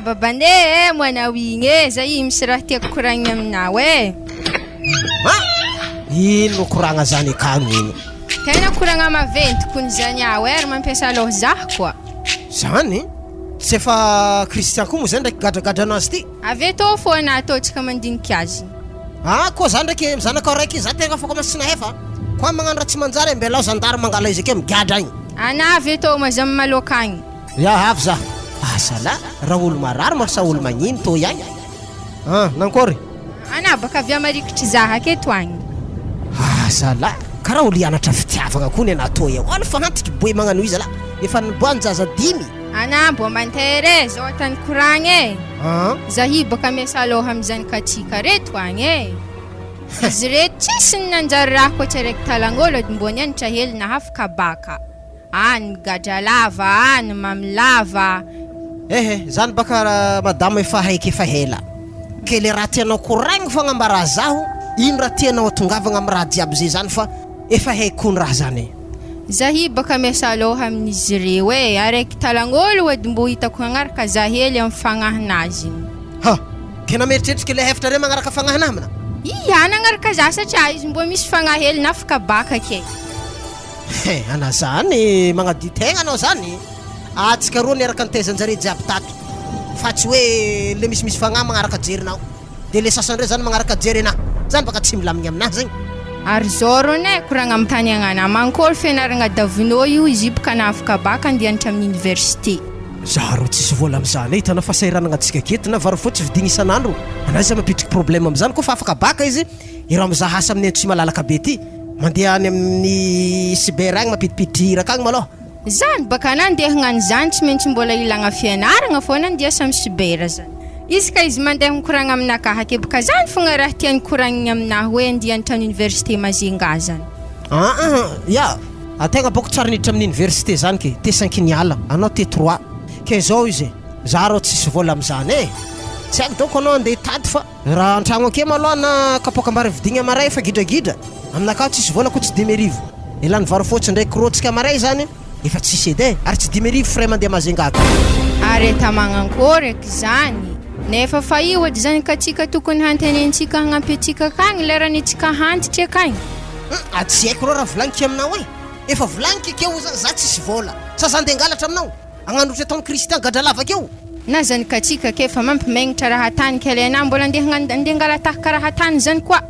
babande mwana winge zay misy raha tiako koragny aminao ino koragna zany akagny ino tena koragna maventy kony zany aho ary mampiasa loha zah koa zany tsy efa Christian koa moa zany ndraiky gadragadra anazy ty avy tô foana ataontsika mandiniky azy koa zany ndraiky mizanaka raiky za tegna afaka masina hefa koa magnano raha tsy manjary mbelao zandary mangala izy ake migada agny ana avy tô mazamy maloka agny ya avy za sala raha olo marary marsa olo magnino tô ihany nankory ana baka avy amarikitry zah aketo agny sala karaha olo ianatra fitiavagna koa ny anatô eo ala fa hantitry boe magnano izy la efa niboany zaza dimy ana mbo mantere zao atany koragny zahi baka miasa aloha amizany katika reto agny izy reto tsisy ny nanjary raha koa tsaraiky talangolo ady mbony anitra hely na hafaka baka any migadra lava any mamilava zany baka madama efa haiky efa hela ke le raha tianao koragny fagnambara zaho ino raha tianao atongavagna amin'ny raha jiaby zay zany fa efa haiko ny raha zany zahi baka miasa aloha amin'izy reo araiky talangolo ady mbo hitako agnaraka za hely amin'ny fagnahinazy ke nameritretriky le hevitra re magnaraka fagnahinamina nagnaraka za satria izy mbo misy fagnahely na afaka baka ke ana zany magnadio tegna anao zany atsika roa niaraka nitezanjare jiaby tato fa tsy hoe le misimisy fagnahy magnaraka jerinao de le sasandre zany magnaraka jery anahy zany baka tsy milamigny aminahy zagny ary zao ronay koragna amin'ny tany agnana mankory fianaragna davino io izy baka na afaka baka andianatra amin'ny université za ro tsisy vola am'zany hitana fasairanagna atsika ketina vary fotsy vidigny isan'andro anazy za mapitriky problème am'zany koa fa afaka baka izy iraha mizaha asa amin'ny tsy malalaka be ty mandeha any amin'ny cyber agny mampidipiditry hira akagny malôha zany baka nandeha hagnany zany tsy maintsy mbola ilagna fianaragna foana andeha samy cyber zany izy ka izy mandeha mikoragna aminakahy ake baka zany fogna raha tiany koragniny aminahy hoe andianatra amin'ny université mazinga zany ategna boko tsara niditra amin'ny université zany ke te 5 niala anao te 3 ke zao izy za rô tsisy vola am'zany tsy haiko doko anao andeha tady fa raha antragno ake malôha na kapoka ambary vidigny amaray efa gidragidra aminakahy tsisy vola koa tsy 2000 elany vary fotsy ndraiky rotsika amaray zany efa tsisy edy ary tsy 2000 frais mandeha mazingaka ary eta magnankory eky zany nefa fa io edy zany katsika tokony hantenentsika hagnampy atsika akagny leranitsika hantitry akagny tsy haiko rô raha volaniky aminao efa volaniky akeo za tsisy vola sasa andeha angalatra aminao agnanotra ataony Christian gadra lava akeo na zany katsika ke fa mampimagnitra raha tany kely anah mbola andeha angalatahaka raha tany zany koa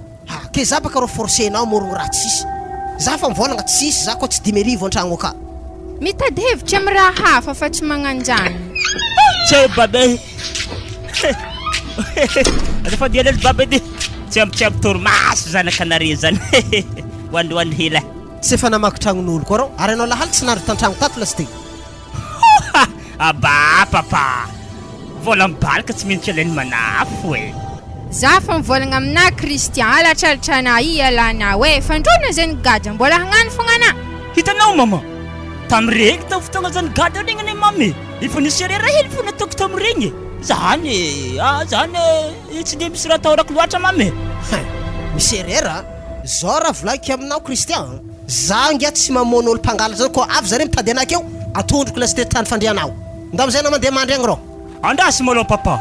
ke za baka rô forcenao morogno raha tsisy za fa mivolagna tsisy za koa tsy 2000 antragno aka mitady hevitry amin'ny raha hafa fa tsy magnanjany tsy babe fa dialelo babe edy tsy ampy torimaso zanakanare zany hoandroany hela tsy efa namaky tragnon'olo koa rô ary anao lahaly tsy nandro tantragno tato lasty aba papa vola mibalaka tsy maintsy alainy manafo za fa mivolagna aminah Christian alatralitranah ialana fandrona zany gadra mbola hagnano fogna anah hitanao mama tamregny ta fotoagna zany gadra regny ane mamy efa nisy rera hely fo nataoko tamregny zany tsy de misy raha taorako loatra mamy misy erera zao raha volaky aminao Christian za ngia tsy mamono olo mpangala zany koa avy zare mitady anah akeo atondroko lasy tany fandrianao nda amizay anao mandeha mandry agny rô andasy malô papa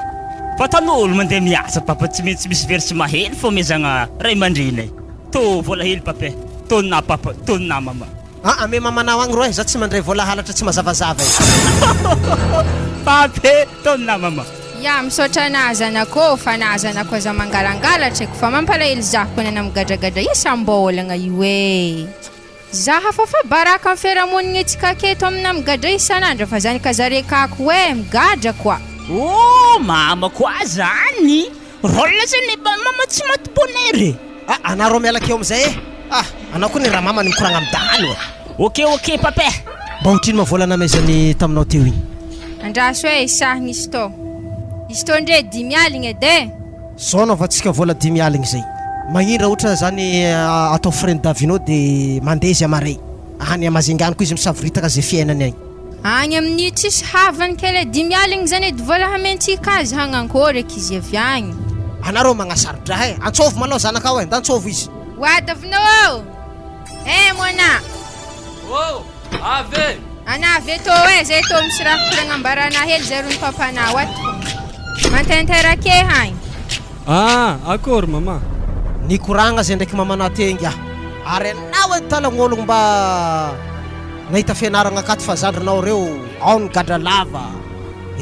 fa tan'olo mandeha miasa papa tsy maintsy misy versement hely fô mezagna ray aman-dreny tô vola hely papa tonina papa tonina mama ame mamanao agny rô za tsy mandray vola halatra tsy mazavazava pape tonina mama misaotra anah zanako fa anah zanako aza mangalangalatra ko fa mampalahelo zah koa nana migadragadra isam-bolagna io zaha fa baraka amin'ny fiarahamonigny antsika aketo amina migadra isan'andro fa zany ka zarekako migadra koa mama koa zany rôle zany mama tsy maty bonheure anah rô miala akeo amizay anao koa ny raha mama ny mikoragna amidahany ok papa mba hotrino mavolana amezany taminao teo igny andraso isahigny izy tô ndre 10 aligny edy zao nao vatsika vola 10 aligny zay magnino raha ohatra zany atao freindy davino de mandeha izy amaray any amazingany koa izy misavoritaka zay fiainany agny agny amin'ny tsisy havany kely 10 aligny zany edy vola hamentsika azy hagnankory eky izy avy agny anareo magnasarotra antsôvo malao zanakao nda antsôvo izy davinao mona ave ana avy tô zay tô misy raha koragna ambarana hely zay ro ny papanao ato mantenterake hain. Akory mama. Nikoragna zay ndraiky mamanatengy ary anao talagnologno mba nahita fianaragna akaty fa zandrinao reo ao ny gadra lava,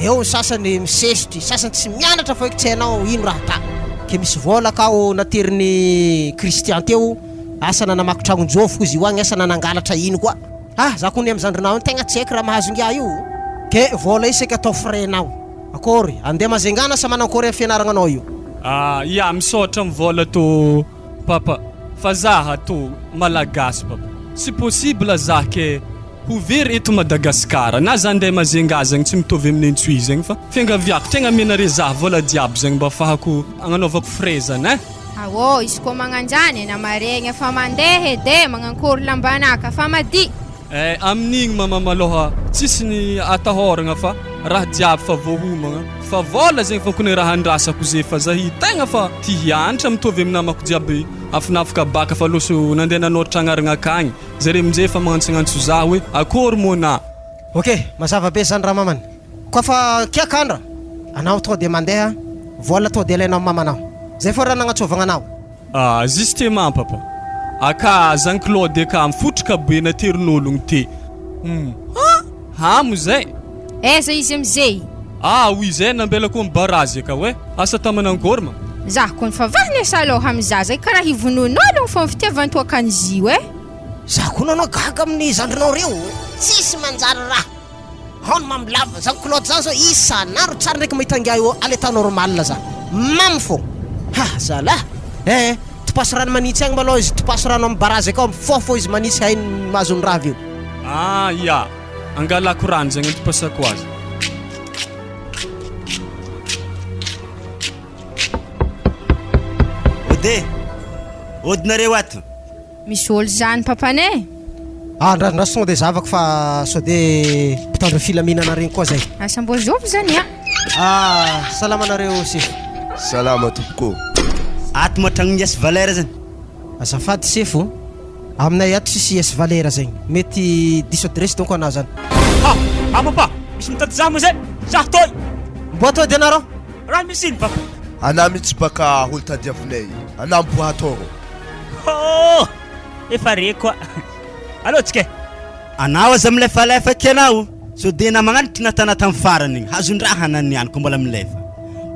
eo sasany misesitry, sasany tsy mianatra fa tsy hainao ino raha ta. Ke misy vola kao naterin'ny Kristian teo, asa nanamaky tragnonjofo izy io agny, asa nanangalatra ino koa. Za koa ny amin'ny zandrinao tegna tsy haiko raha mahazongia io. Ke vola isaka atao frenao. Akory, andeha mazengana sa manankory amin'ny fianaragnanao io? Ja, misaotra mivola to papa, fa zaha to malagasy papa. Si possible zah ke ho very eto Madagasikara, na zah andeha mazenga zegny tsy mitovy amin'ny Antsoy zegny fa fiangaviako tegna menare zah vola diabo zegny mba afahako agnanovako frezana. Awo, izy koa magnanjany na maregna fa mandeha ede magnankory lambanaka fa madi. Amin'igny mama maloha tsisy ny atahoragna fa raha diabo fa voahomagna fa vola zegny fa kone raha andrasako zay fa zahi tegna fa tia hianatra mitovy amin'ny namako jiaby afinafika baka fa loso nandeha nanôratra agnaragna akagny zare amin'izay fa magnantsagnantso za hoe akory mona. Ok, mazava be zany raha mamany. Koa fa kiakandra anao to de mandeha vola to de alainao mamanao, zay fa raha nagnatsovagna anao. Justement papa, aka Jean Claude ka mifotroka be naterin'ologno te. Hamo zay. Za izy amizay. Oui zay nambela ko mbarazy ka hoe asa tamanankory ma. Zah koa fa vahny saloha amizah zay karaha hivonon'ologno fa fitiavanto akan'izio Zah koa nanao gaga amin'ny zandrinao reo, tsisy manjary raha. Hao no mamilava, Jean Claude zany zao isan'andro tsara ndraiky mahitangia io à l'état normal za. Mamy fô. Zalahy. Topasy rano manitsy agny malô izy, topasy rano amin'ny barazy akao mifofo izy manitsy hainy mahazony raha avy io. Ja, angalako rano zegny topasako azy. Odinareo ato. Misy olo zany papane. Ndraso tonga de zavako fa so de mpitandro filaminana regny koa zay. Asambozovy zany Salama nareo sefo. Salama tompoko. Ato matragno yes valera zany. Azafady sefo, aminay ato sisy yes valera zegny. Mety diso adresy donc anao zany. Papa, misy mitady zah mo zay. Zah toy. Mbo toy de anareo? Raha misy ino papa? Ana mitsy baka olo tadiavinay. Ana mbohatoro. Efa re koa. Allo tsika. Anao aza milefa kenao. So de na magnantry natanata amin'ny farany igny. Hazon-draha nanianiko mbola milefa.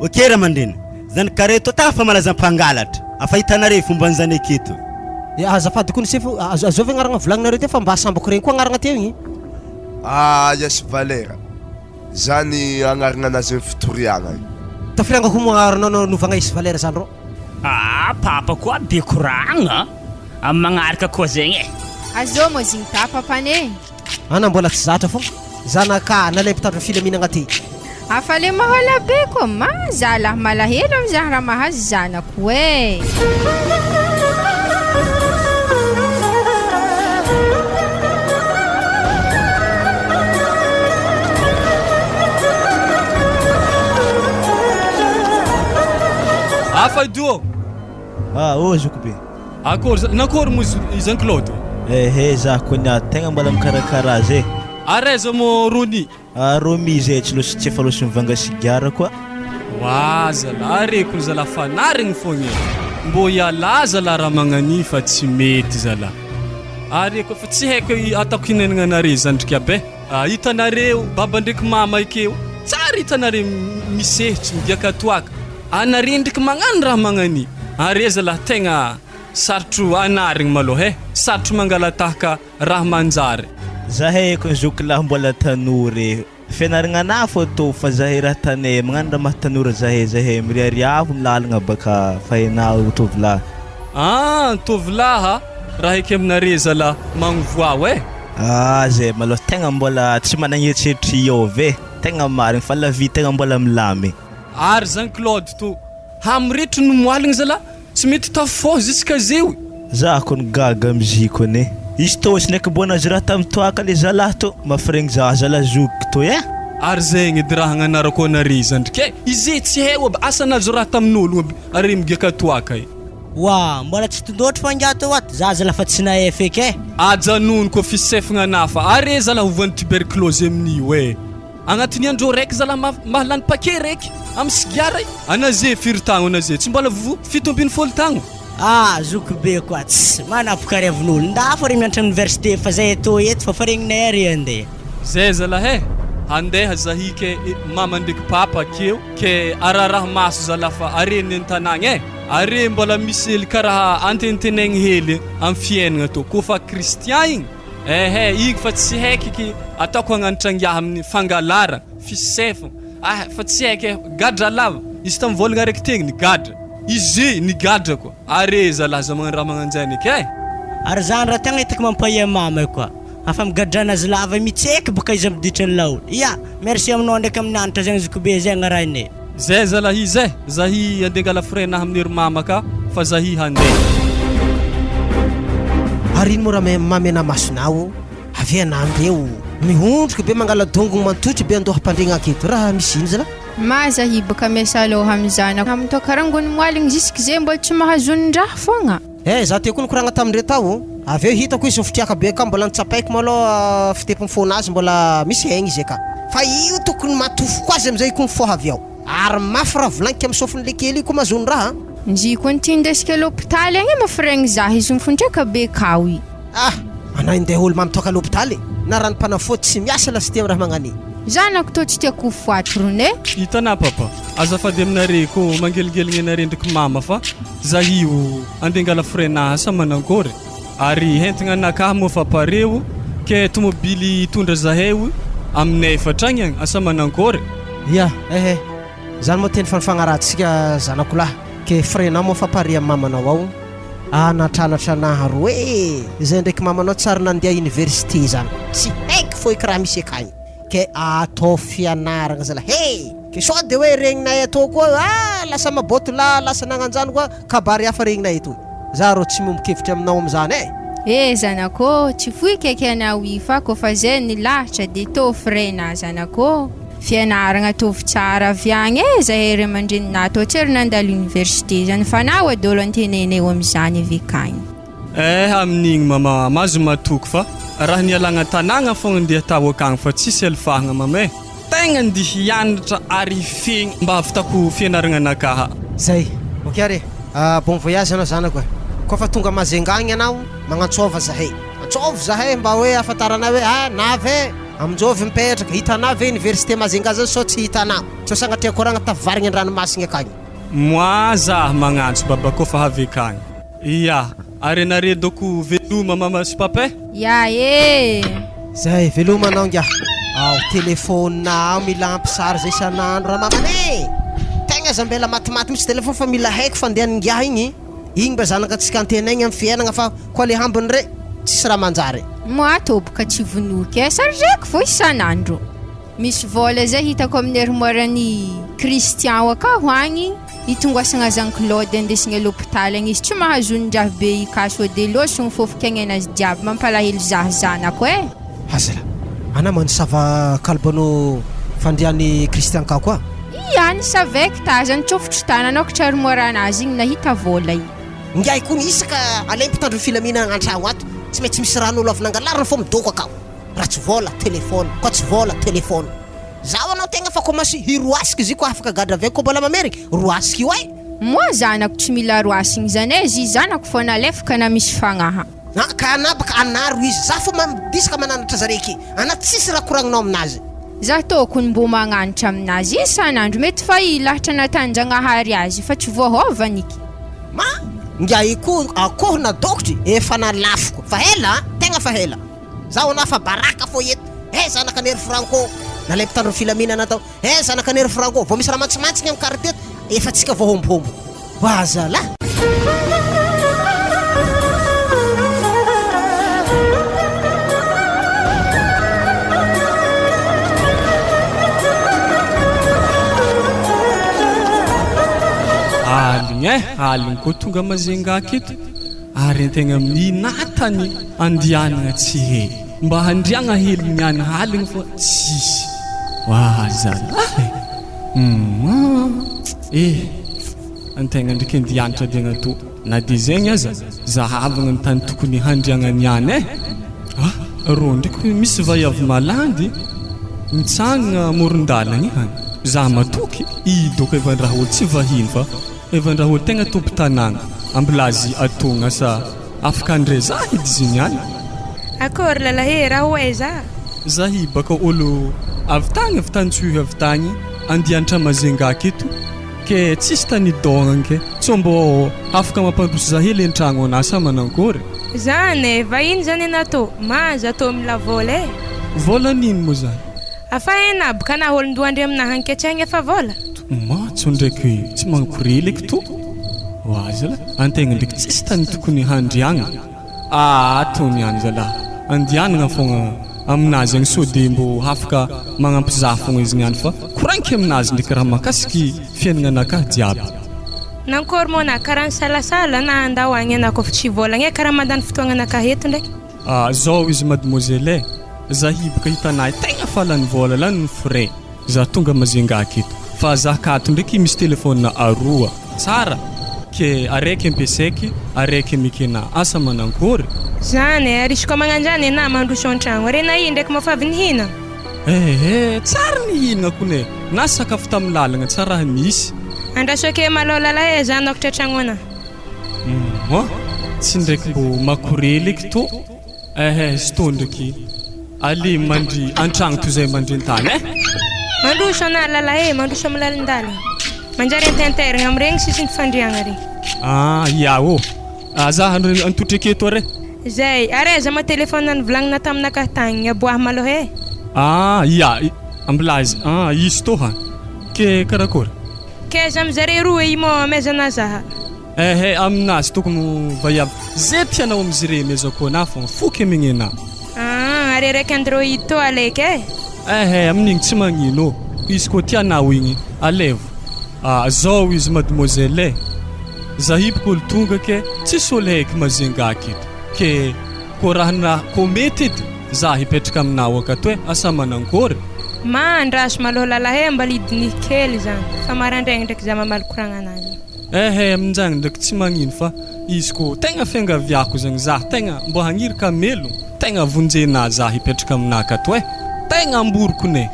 Ok ramandreny. Zany kare to ta fa malaza mpangalatra. Afa hitanare fomban'izany aketo. Azafady koa ny sefo, azovy agnaragna volagninareo te fa mba sambako regny koa agnaragna teo igny. Yes valera. Zany agnaragna anazy amin'ny fitoriagna. Tafirianga ho moaranao novagna isy valera zany ro. Papa koa be koragna. Amin'ny magnaraka koa zegny Azo mo ziny ta papane. Ana mbola tsy zatra fô. Zanaka nalay mpitandro filaminagna ty. Afale mahala be koa mazala malahelo amizah raha mahazo zanako Afaido. Ozoko be. Akory nakory mo Jean Claude? Zah koa niah tegna mbola mikarakara zay. Areza mo Rony. Romi zay tsy loso tsy efa loso mivanga sigara koa. Zala areko zala fanarigny fogna. Mbo iala zala raha magnani fa tsy mety zala. Areko fa tsy haiko atako hinenagna nare zandrika be. Hitanareo baba ndraiky mama akeo. Tsara hitanare misehitry migiaka toaka. Anare ndraiky magnano raha magnani. Are zala tegna sarotro anarigny maloha sarotro mangalatahaka raha manjary. Zahay ko zokolahy mbola tanory. Fianaragna na fô fa zahay raha tanay magnano raha mahatanora zahay miriariavo milalagna baka fahinao tovolahy. Tovolahy raha eky aminare zala magnovoa zay maloha tegna mbola tsy managneritreritry iove tegna marigny fa la vie tegna mbola milamy. Ary Jean Claude to hamiretry no moaligny zala tsy mety tafo jusqu'à zeo. Zah koa gaga amiziko ne. Izy to sy ndraiky mbona azy raha tamin'ny toaka le zalahy to mafiregny zala zoky to Ary zegny edy raha agnanarako anare zandrika izy tsy hay asa nazo raha tamin'olo ary migiaka toaka mbola tsy tondotry fangato ato za zala fa tsy nahay feky ajanony koa fisefagna nafa are zala hovany tuberculose amin'io agnatin'ny andro raiky zala mahalany paquet raiky amin'ny cigare anaze firy tagno anaze tsy mbola fito ambin'ny folo tagno zoko be koa tsy manapokariavin'olo ndafo ary mianatra université fa zay atao eto fa faregninay ary andeha zay zalahy andeha zahike mama ndraiky papa akeo ke araraha maso zala fa areny an-tanagna are mbola misy hely karaha antentenegny hely amin'ny fiainagna to kofa kristian igny ig fa tsy haiky ataoko agnanotrangiaha amin'ny fangalara fisefa fa tsy haiky gadra lava izy tam'volagna araiky tegny ny gadra izy ny gadra koa are zalahy za magnano raha magnanjany eky ary zany raha tegna hitako mampahay mama koa afa migadrana azy lava mitseky boka izy amiditra ny laolo merci aminao ndraiky amin'ny anitra zegny zoko be zay agnarahine zay zalahy zay zahi andengala frenaha amin'ny ry mama ka fa zahi handeha ary ino moa raha mamena masonao avy anandreo mihondroka be mangala dongogno mantotry be andoha mpandregna aketo raha misy ino zala mazahi baka miasa aloha amizana amitoa karangony moaligny jusque zay mbola tsy mahazonondraha fogna za teo koa nikoragna tamindre tao aveo hitako izy fitriaka be ka mbola nitsapaiky malôha fitepiny fona azy mbola misy haigny izy ka fa io tokony matofo koa azy amizay koa mifoha avy ao ary mafy raha volaniko amin'ny sofiny le kely io koa mahazono raha nzy koa nitindesika l'hôpitaly agny mafiragny zah izy mifondraka be kao i ana indeha olo mamitoaka l'hôpitaly na rano mpanafody tsy miasa lasy tia raha magnany zanako to tsy tiako foatrone hitanà papa azafady aminare ko mangeligeligny anare ndraiky mama fa zahio andengala frenaha sa manangory ary hentigna anakahy moa fa pareo ke tomobily tondra zahay aminay fatragny agny asa manangory zany moa teny fanifagnarantsika zanako lahy ke frena moa fa pare amin'ny mamanao ao anatranatra naharo zay ndraiky mamanao tsara nandeha université zany tsy haiky fo eky raha misy akagny ke atao fianaragna zala ke so de hoe regninay atao koa lasa maboto lasa nagnanjany koa kabary hafa regninay etoy za rô tsy mombokevitra aminao am'zany zanako tsy foy kaiky anao ifa ko fa zay nilahatra de to frena zanako fianaragna tovy tsara avy agny zahay ry amandrenina atao tsy ry nandalo université zany fa nao adolo antenenay am'izany avy akagny amin'igny mama mazo matoky fa raha nialagna tanagna fogna ndeha tao akagny fa tsisy alfahagna mama tegna ndi hianatra ary fegny mba ahavitako fianaragna anakaha zay are bon voyage anao zanako koa fa tonga mazengagny anao magnantsova zahay antsova zahay mba hoe afantarana hoe nave aminjovy mipetraka hitanao ve université mazenga zany so tsy hitanao tsy sagnatria koragna tavarigny an-dranomasigny akagny moi zah magnantso baba koa fa havy akagny ary anare doko veloma mama sy papa zay veloma anao ngia telefôninao mila ampisary zay isanandro raha mamane tegna zambela matimaty misy telefôny fa mila haiko fandehanangiah igny mba zanakatsika antenaigny amin'ny fiainagna fa koa le hambiny re tsisy raha manjary moa toboka tsy vonoky sardraiky fo isanandro misy vola zay hitako amin'ny armoirany Christian aka hoagny itongoasagna zany Claude andesigna l'hôpitaly agny izy tsy mahazonondraha be ikaso de losogny fofokagny azy diaby mampalahelo zah zanako azala ana manisava kalbanao fandriany Christian ka koa ny savaiky ta zany tsofotry tananao ko armoire anazy igny nahita vola i ngiay koa nisaka alempo tandro filamina agnantragno ato tsy maintsy misy ran'olo avy nangalarana fo midoko akao raha tsy vola telefôny koa tsy vola telefôny zaho anao tegna fa komasy hiroasika izy koa afaka gadra avy koa mbola mamerika roasika io moa zanako tsy mila roasigny zany izy zanako fo nalefaka na misy fagnaha ka anabaka anaro izy za fo disaka mananatra zareky ana tsisy raha koragninao aminazy za tokony mbo magnanitra aminazy isanandro mety fa ilahatra natanjagnahary azy fa tsy voahovaniky ngia iko akoho na dokotry efa nalafiko fa hela tegna fa hela zaho na fa baraka fo eto zanaka nery franco nalempo tandro filamina natao zanaka nery franco vao misy raha mantsimantsiny amin'ny kariteto efa tsika voahombohombo wazala aligny koa tonga mazenga aketo ary antegna minatany andianagna tsy he mba handriagna hely niany aligny fa tsisy wazalahy antegna ndraiky andianatra diagna to na de zegny aza zahavagna ny tany tokony handriagna niany ro ndraiky misy vaiavy malandy Mitsangana amoron-dalagna ihany. Za matoky idoko evan-draha olo tsy vahiny fa evan-draha olo tegna tompo tanàna amblazy atogna sa afaka andre za hidy ziny ihany. Akory lalahy raha hoaiza? Zahy baka olo avy tany tsuhy avy tany andianatra mazenga aketo ke tsisy tany dôgna ke tsy mbô afaka mampandroso za hely an-tragno anasa manankory. Zany vahiny zany natô mahazo atô mila vola e. Vola nino mo zany? Afa ena boka na olon-doandry aminahy anketragny efa vola. Matso ndraiky tsy mankoreleko to. Wazala antegna ndraiky tsisy tany tokony handriagna. Tony any zala andianagna fogna aminazy agny sode mbô afaka magnampy za fogna izy niany fa koranky aminazy ndraiky raha makasiky fiaignana anakahy jiaby. Nankory mona karaha salasala na andao agny anao kofa tsy volagna karaha mandany fotoagna anakahy eto ndraiky. Zao izy mademoiselle za hibaka hitanay tegna falany vola lany frais za tonga mazenga aketo fa za kato ndraiky misy telefôna aroa tsara ke araiky ampiasaiky araiky mikena asa manankory. Zany arisiko magnanjany na mandroso an-tragno rena i ndraiky mafavy nihina. Tsara nihinana kone na sakafo tamin'ny lalagna tsara misy. Andrasoke malao lalahy za nokatra tragno ana. Tsy ndraiky mbô makoreleko to. Sto ndraiky ali mandry an-tragno toy zay mandrin-tany mandroso ana lalahy mandroso amin'ny lalindalina manjary antenteragna am'iregny sisy fandriagna regny. Yao za antotry aketo are zay areza ma telefôna nivolagnina taminakahy tagny aboaha maloha amblazy izy to ha ke karakory keza amizare roa imo amezana zaha aminazy tokony vaiavy zay tianao amizire mezako ana fogna foky mignena. Are raiky android to alaiky amin'igny tsy magnino izy ko tianao igny alevo. Zao izy mademoiselle za hibaka olo tonga ke tsisy olo haiky mazenga aketo ke ko raha ko mety edy za hipetraka aminao akato asa manankory. Mandraso maloha lalahy mbalidiny kely zany fa marandraigny ndraiky za mamaly koragna anazy. Aminjagny ndraiky tsy magnino fa izy ko tegna fiangaviako zagny za tegna mbô hagnirika melo tegna vonjena za hipetraka aminao akato tegna amboroko ne.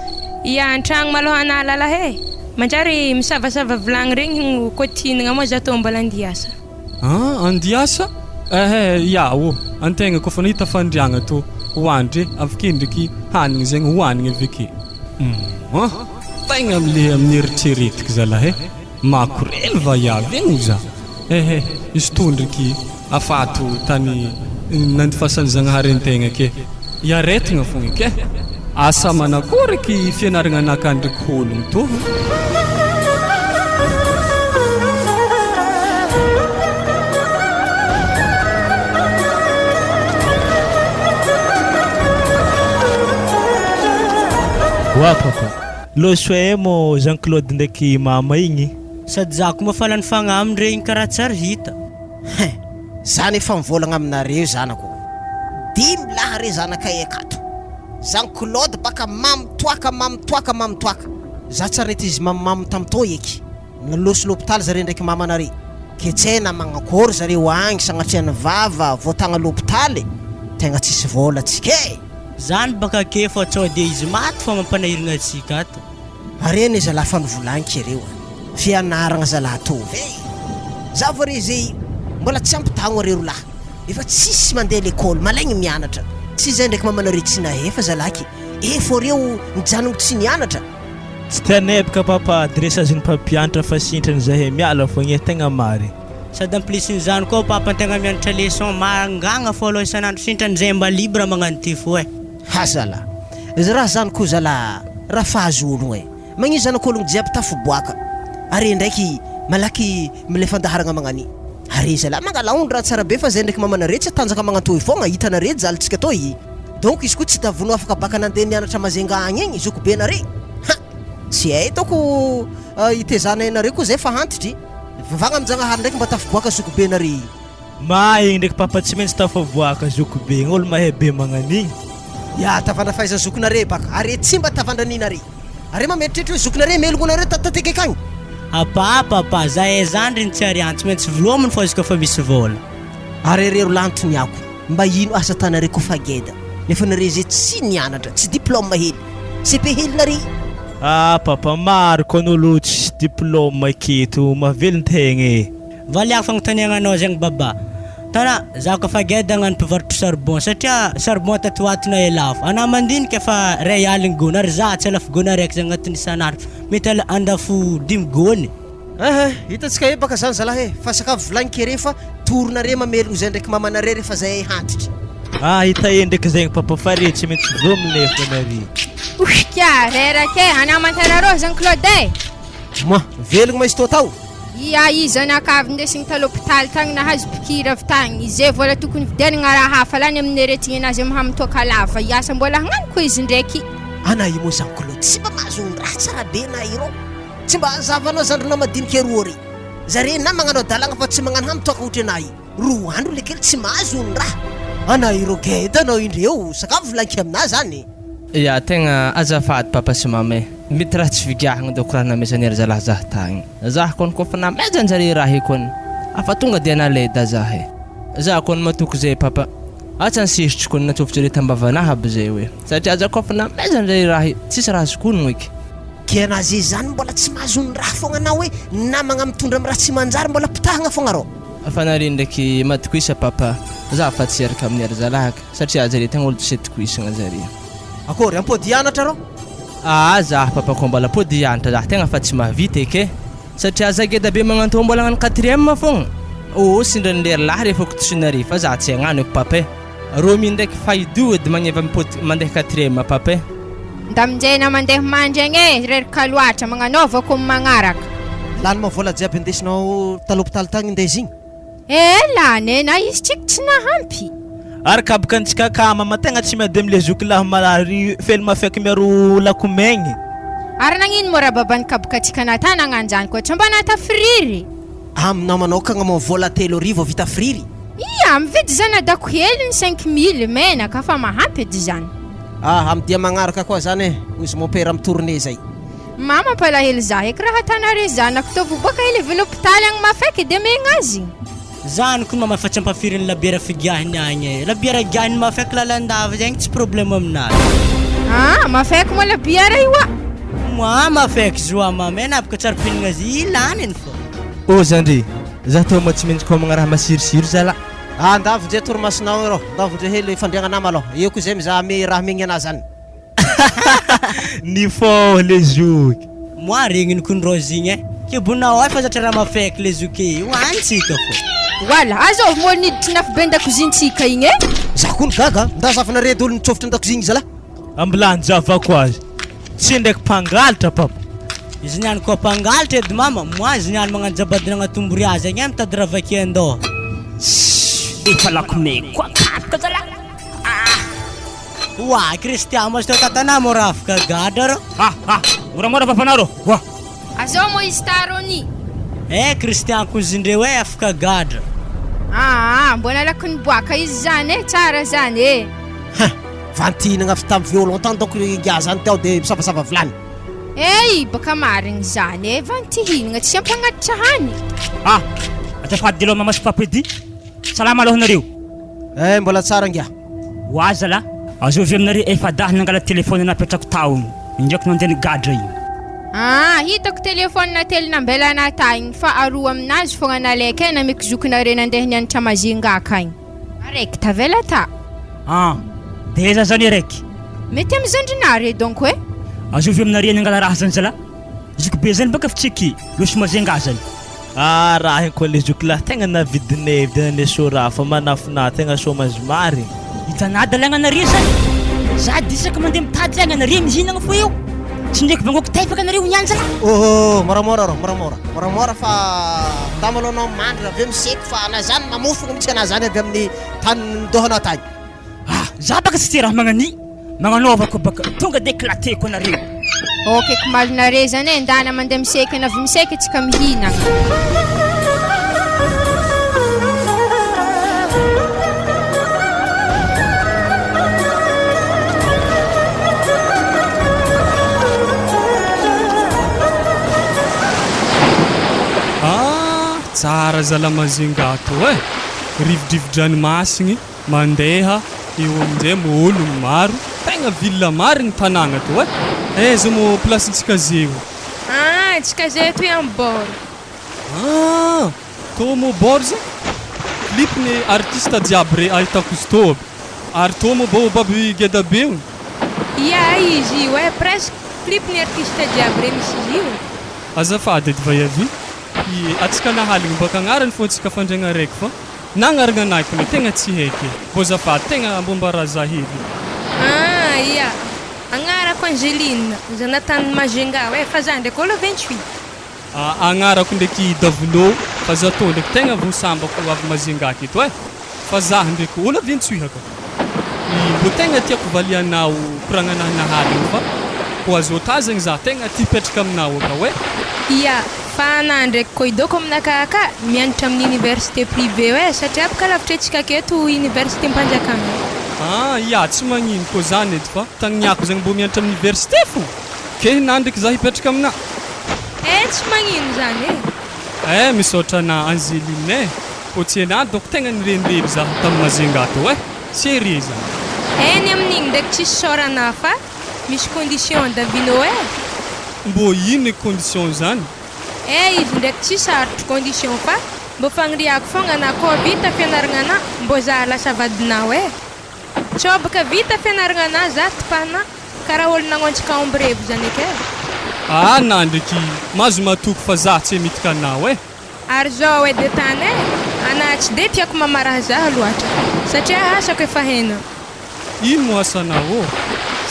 An-tragno maloha ana lalahy manjary misavasava vilagny regny kotinagna moa za tô mbola andiasa. Andiasa? Antegna kofa nahita fandriagna to hoandry avake ndraiky hanigny zegny hoanigny avake. Tegna amile amin'ny eritreretika zalahy makorely vaiavy egny za. Izy to ndraiky afato tany nandifasany zagnahary antegna ke iaretigna fogna ke asa manakory ky fianaragna anakahy ndraiky ologno to. Wa papa losoe mo Jean-Claude ndraiky mama igny sady zako mafalany fagnamindre igny karaha tsara hita. Zany efa mivolagna aminareo zanako 10 laha re zanakay akato. Jean-Claude baka mamitoaka za tsarety izy mamamy tamto eky naloso l'hôpital zare ndraiky mamanare ke tsena magnakory zareo agny sagnatriany vava voatagna l'hôpital tegna tsisy vola tsike. Zany baka ke fa tsao de izy maty fa mampanahiragna atsika ato. Areny zala fa nivolaniko reo fianaragna zala tovy za vo re zay mbola tsy ampitagno reo lahy efa tsisy mandeha l'école malaigny mianatra tsy zay ndraiky mamanare tsy nahefa zalaky efo reo mijanogno tsy nianatra. Tsy tianay baka papa adresaziny mpampianatra fa sintrany zahay miala fogna tegna mary. Sady amplisin'ny zany koa papa tegna mianatra leçon mangagna fôlo isanandro sintrany zay mba libre magnano ty fo Hazala izy raha zany ko zala raha fahazo ologno magny zanak'ologno jiaby tafiboaka are ndraiky malaky mile fandaharagna magnani are zala mangalaondro raha tsara be fa zay ndraiky mamanare tsy atanjaka magnantoy fogna hitanare jalitsika to donc izy ko tsy tavono afaka baka nandeha nianatra mazenga agny egny izoko be nare tsy hay toko itezana nare ko zay fa hantitry vavagna aminjanahary ndraiky mba tafiboaka zoko be nare igny ndraiky papa tsy maintsy tafavoaka zoko be igny olo mahay be magnanigny tavandra faiza zokonare baka are tsy mba tavandranina are mametritritra hoe zokonare melongonare tatateka akagny. Papa zahay zandry ny tsy ariany tsy maintsy volominy fô izy koa fa misy vola. Are rero lantony ako mba ino asa tanare kofa geda nefa nare zay tsy nianatra tsy diplôme hely CP helina ry. Papa maro kon'olo tsisy diplôme aketo mavelon-tegna e. Valiako fagnontaniagnanao zegny baba. Tana, zaho kafa geda hagnano mpivarotro charbon satria charbon tatoatona elafo. Ana mandinika fa ray aligny gona ary za tsy alafo gona raiky zegny agnatin'ny isan'andro. Mety andafo 5 gony. Hitantsika baka zany zalahy fa sakafo volagnike refa torona re mamelo zay ndraiky mamanare refa zay hantitra. Hita ndraiky zegny papa fare tsy maintsy vomilefa nare. Kya rerake anamantara ro zany Claude. Ma velogno mais tao. Ia izanakavy ndesigny talopitaly tagny nahazo pikira avy tagny izay vola tokony vidianana raha hafa lany amin'ny retigny anazy amin'ny hamitoka lava iasa mbola hagnano koa izy ndraiky. Ana io moa zany Claude tsy mba mahazo raha tsara be na iro. Tsy mba zavanao zandro na madiniky roa ry. Zare na magnano dalagna fa tsy magnano hamitoka ohatra anay. Roa andro le kely tsy mahazo raha. Ana iro geda anao indreo sakafo volagnike amina zany. Ya tegna azafady papa sy mamay. Mety raha tsy vigahagna doko raha namesan'ery zalahy zah tagny. Zah koa kofa namezanjare raha ikony afa tonga dia naleda zah e. Zah koa matoko zay papa. Atsan sisitry koa natsofotry tambavanaha aby zay hoe. Satria zah kofa namezanjare raha tsisy raha sokonogno iky. Kianazy zany mbola tsy mahazo raha fogna anao hoe namagna mitondra amin'ny raha tsy manjary mbola pitahagna fogna rô. Afa nare ndraiky matikoisa papa. Zah fa tsy eraka amin'ery zalahy satria zare tegna olo tsy tikoisagna zare. Akory ampody hianatra rô? Zah papa ko mbola pody hianatra zah tegna fa tsy mahavita eky satria zah geda be magnanto mbola hagnano 4e fogna. Sindran'ny lery lahy refa kotosinare fa zah tsy hagnano eky papa. Romi ndraiky faido edy magneva mipody mandeha 4e papa. Ndaminjena mandeha mandraigny reraka loatra magnanova koa magnaraka. Lany ma vola jiaby indesinao talopitaly tagny indesy igny? Lany na izy tsika tsy nahampy. Ary kabaka antsika kama mategna tsy mady am'le zoky lahy malary fely mafaiky miaro lakomegny. Ary nagnino mora babany kabaka antsika natana agnanjany koa tsy mba natafiriry. Aminao manokagna mo vola 3,000 vita friry. Ia mividy zany adako heliny 5,000 menaka fa mahampy edy zany. Amdia magnaraka koa zany izy mopera amin'ny tournée zay. Mama palahelo zah eky raha tanare zanako tovy boka hele velopitaly agny mafaiky de megnazy. Zany koa mama fa tsy ampafirin'ny labiera figahiny agny. Labiera gahiny mafaiky lalandava zegny tsy problème aminazy. Mafaiky moa labiera io a. Moi mafaiky zoa mama na baka tsara pinigna zy ilany fo. Zandry zah tô mo tsy maintsy komagna raha masirisiro zala. Andavondre torimasinao rô andavondre hele fandriagna malo io koa zay mizaha me raha megny anazy zany. Ni fo le zoky. Moi regniny kun rozigny e. Ke bonao ay fa zatra raha mafaiky le zoky. Hoantsika fo. Wala azo mo niditra nafy be ndakozintsika igny e. Za koa gaga ndazafana redy olo nitsofitra ndakozigny zala. Ambilany java koa azy. Tsy ndraiky mpangalatra papa. Izy niany koa mpangalatra edy mama. Moi izy niany magnano jabadinagna tombory azy agny mitady raha vaky andoha. Efa lakome koa kapaka zala. Wa Christian mas tatana mo raha afaka gadra rô. Moramora papanaro. Wa. Azo mo istaroni. Christian kuzindreo afaka gadra. Mbona lakony boaka izy zany tsara zany Vantinagna avy tamin'ny violon tany donc ngia zany tao de misavasava vilany. Baka marigny zany vantihinagna tsy ampagnatitra hany. Azafady delo mama sy papa edy. Salama aloha nareo. Mbola tsara ngia. Wa zala. Azo avy aminareo efa dahy nangala telefôny napetrako tao. Indraiky mandeha gadra igny. Hitako telefôny na telo nambelana tagny fa aroa aminazy fogna nalaika nameko zokinare nandeha nianatra mazingaka igny. Araiky tavela ta. Deza zany araiky. Mety amizandrinare donc e. Azo avy aminareo nangala raha zany zala. Zoky be zany baka fitsiky losy mazinga zany. Raha igny koa le zoky lahy tegna navidinay vidinane sora fa manafina tegna chômage mary. Hitanada lagna nareo zany. Za disaka mandeha mitady lagna nareo mihinagna fo eo. Tsy ndraiky bangoko tefaka nareo niany zala. Moramora rô moramora fa tamalonao mandry avy miseko fa na zany mamofogna mitsy ana zany avy amin'ny tany ndohanao tagny. Za baka tsy raha magnani. Magnanovako baka tonga de éclateko nareo. Okay kumalinare zany ndana mandeha miseka na avy miseka tsika mihinagna. Tsara zala mazingato rivodrivodranomasigny mandeha eo amin'izay mo ologno maro tegna ville marigny tanàgna to aiza mo placentsika zeo Tsika zay toy amin'ny bord. Tô mo bord zay clipny artiste jiaby re ahitako izy tô ary tô mo baby geda be ony Izy io presque clipny artiste jiaby re misy izy io. Azafady edy vaiavy atsika nahaligny baka agnarany fô antsika fandraigna raiky fa nagnaragna anahy kony tegna tsy haiky azafady tegna ambombarazah hely Agnarako Angeline Jonathan Majenga fa za ndraiky olo 28. Agnarako ndraiky Davilo fa za tô ndraiky tegna vosambako avy Majenga aketo fa za ndraiky olo 28 haka mbo tegna tiako valianao koragnanahy nahaligny fa ko azo tazagny za tegna tia petraka aminao aka fa ana ndraiky koa idoko aminakaka mianatra amin'ny université privé satria apaka lavitra antsika aketo université Mpanjakana. Tsy magnino koa zany edy fa tagniako zagny mbo mianatra amin'ny université fo ke na ndraiky za hipetraka amina tsy magnino zany misaotra na Angeline ko tsy ana donc tegna nirenireny za tamin'ny Majenga to sérieux zany ny amin'igny ndraiky tsisy sorana fa misy condition Davino mbo ino condition zany izy ndraiky tsy sarotro condition fa mbo fagniriako fogna na koa vita fianaragna ana mbo za lasa vadinao tsao baka vita fianaragna ana za tipana karaha olo nagnontsika ombrevo zany eky na ndraiky mazo matoko fa za tsy mitaka anao ary zao edy tany ana tsy de tiako mamaraha za loatra satria asako efa hena. Ino mo asanao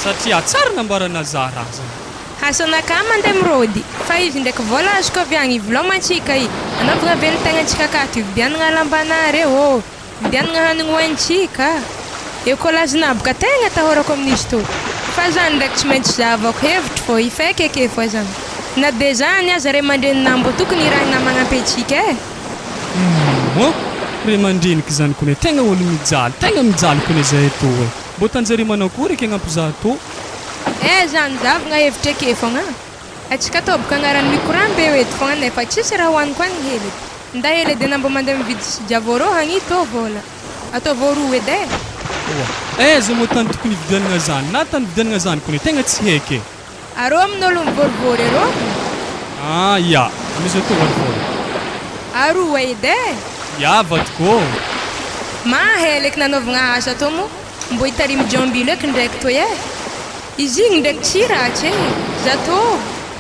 satria tsara nambarana za raha zany hasanaka mandeha mirôdy fa izy ndraiky vola azoko avy agny ivelomantsika anaovagna velon-tegnantsika akato ividianagna lambana reo vidianagna hanigny hoantsika eo koa lazina boka tegna tahorako amin'izy to fa zany ndraiky tsy maintsy zavako hevitry fô ifaiky ake fô zany na de zany aza ray aman-drenina mbo tokony rahina magnampy antsika ray aman-dreniky zany kone tegna olo mijaly kone zahay to mbo tanjare manakory eky agnampy za to zany zavagna hevitra ake fogna atsika to boka agnarany micourant be edy fogna nefa tsisy raha hoaniko agny hely nda hely edy na mbo mandeha mividy javoro hagny to vola atao voaroa edy za mo tany tokony hividianagna zany na tany vidianagna zany kone tegna tsy haiky arô amin'olo mivorivory arô misy atao voarivory aroa edy vadiko mahely eky nanaovagna asa to mo mbo hitarimy Jombilo eky ndraiky to izy igny ndraiky tsy ratsy za to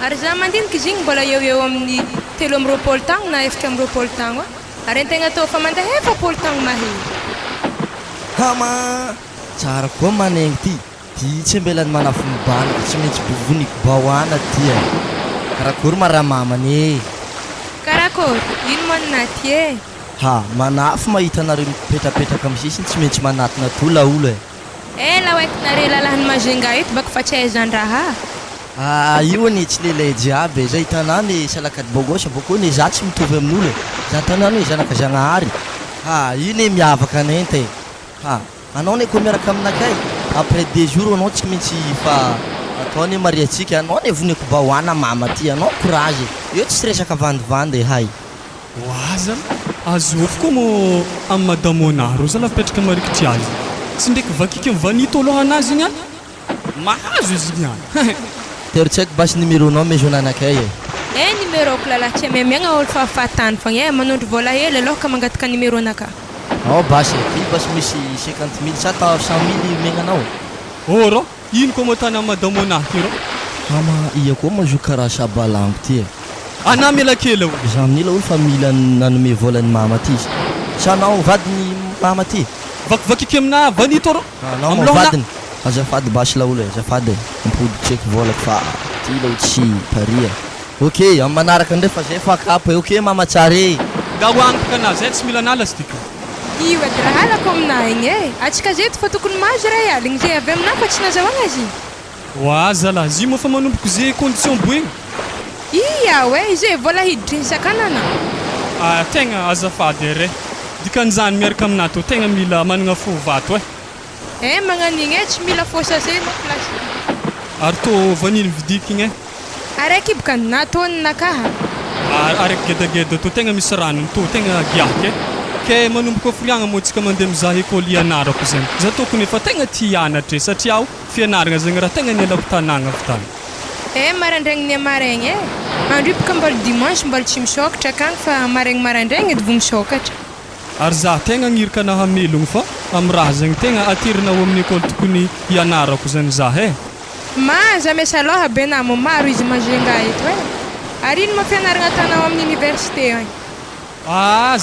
ary za mandiniky izy igny mbola eo amin'ny 3 tagno na 4 tagno ary antegna to fa mandeha 7 tagno mahely tsara koa manegny ty tsy ambelany manafomibana tsy maintsy bovoniky bahoana ty karakory maraha mamany karakory ino maninaty manafo mahita anareo mipetrapetraka amin'ny sisiny tsy maintsy manatona to laolo la oeky nare lalahany Majenga eto baka fa tsy aizan-draha io ane tsy lehilahy jiaby zay tanany salakady bogosy boko ne za tsy mitovy amin'olo za tanany hoe zanaka Zagnahary io ne miavaka anenty anao ne koa miaraka aminakay après 2 jours anao tsy maintsy fa ataony mariatsika anao ne voniko bahoana mama ty anao courage io tsy resaka vandivandy zany azofo koa mo amin'ny madamonaro za lafipetraka marikitry azy tsy ndraiky vakiky vanito aloha anazy igny mahazo izy igny tery tsy haiko basy numéro-nao maison anakay numéro-ko lalahy tsy miamiagna olo fahafatany fogna manondro vola hely alohaka mangataka numéro anaka basy ty basy misy 50 000 sa 100 000 megnanao rô ino koa matana madamonaky rô iya koa mazo karaha sabalango ty ana melakely za minila olo fa mila nanome volany mama ty sanao vadiny mama ty vakivakiky amina vanito rô anao mavadiny azafady basy laolo azafady mimpoditry eky volako fa ty lao tsy paria ok amin'ny manaraka ndray fa zay fa kapo ok mama tsare da hoagnipaka anazy zay tsy mila nala stiky io edy raha halako amina igny atsika zeto fa tokony mahazo ray aligny zay avy amina fa tsy nazahoagna azy zalahy zy mo fa manomboko zay condition boigny zay vola hiditry isakanana tegna azafady re dikan'izany miaraka amina to tegna mila managna fo vato magnan'igny tsy mila fo sasena plastique ary to vanily vidiky igny araiky boka natony nakaha araiky gedageda to tegna misy ranony to tegna giaky ke manomboka firiagna moa tsika mandeha mizaha école ianarako zany za tokony efa tegna tia hianatra satria aho fianaragna zegny raha tegna nialako tanàgna avy tany maraindraigny ny amaraigny andro io baka mbola dimanche mbola tsy misôkatra akagny fa maraigny maraindraigny edy vo misôkatra ary za tegna agnirika na hamelogno fa amin'ny raha zegny tegna atirinao amin'ny école tokony hianarako zany za za mesa aloha be namo maro izy mazenga eto ary ino mafianaragna tanao amin'ny université agny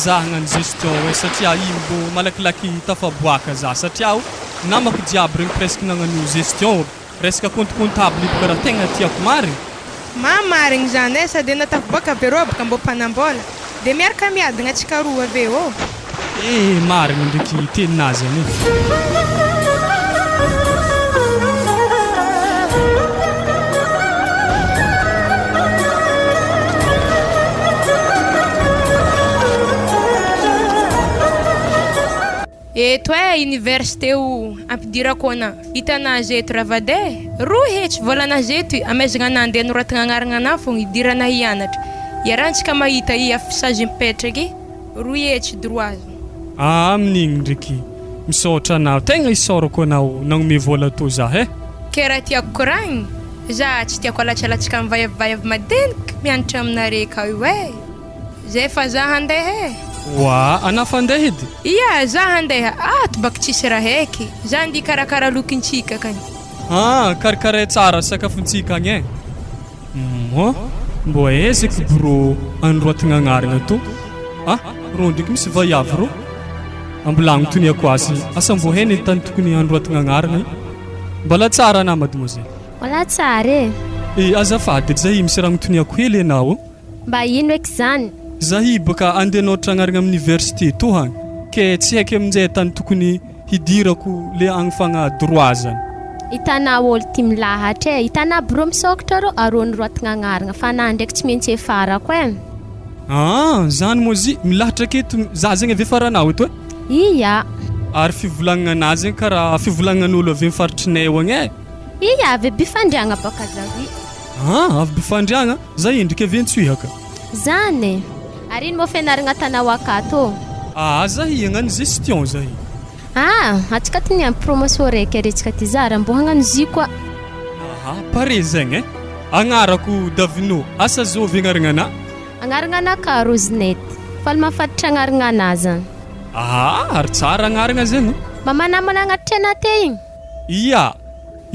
za hagnano gestion satria ino mbo malakilaky tafaboaka za satria aho namako jiaby regny presque nagnano gestion resaka compte comptable baka raha tegna tiako marigny marigny zany sady natafaboaka be rô baka mbo mpanambola dia miaraka miadagna atsika roa ave marigny ndraiky teninazy any eto université ampidirako ana hitanazy eto ravade roa hetsy volanazy eto amezagna nandeha noratagna agnaragna ana fogna idirana hianatra iarahantsika mahita afisage mipetraky roa hetsy droit amin'igny ndraiky misaotra anao tegna isaorako anao nagnome vola to za ke raha tiako koragny za tsy tiako alatsalatsika mivayavivayavy madiniky mianatra aminare ka io zay fa za handeha ana fa andeha edy za handeha ato baka tsisy raha heky za andi karakara lokintsika kany karakara tsara sakafontsika agny mbo ezeky bro androatagna agnaragna to ro ndraiky misy vaiavy ro ambolagno toniako azy asa mbo heny tany tokony androatagna agnaragna mbola tsara na mademoiselle mbola tsara azafady zahi misy raha mitoniako hely anao mba ino eky zany zahi baka andehanao tragnaragna amin'ny université to hagny ke tsy haiky amin'izay tany tokony hidirako le agnifagna droit zany hitanà olo ty milahatra hitanà bro misôkatra rô arô niroatagna agnaragna fa na ndraiky tsy maintsy efarako zany moa zy milahatra aketo za zegny ave faranao eto iya ary fivolagnana anazy zegny karaha fivolagnan'olo avy mifaritrinay agny iya avy bifandriagna baka zavi avy bifandriagna za endriky avy antsoihaka zany ary ino moa fianaragna tanao akato zahi agnano gestion zahi atsika ty niampy promotion raiky aretsika ty zara mbo hagnano zy koa pare zegny agnarako Davino asa zovy agnaragna ana agnaragna ana ka Rosinette fa mahafatitra agnaragna ana zany ary tsara agnaragna zegny mamanamana agnatitra ana te igny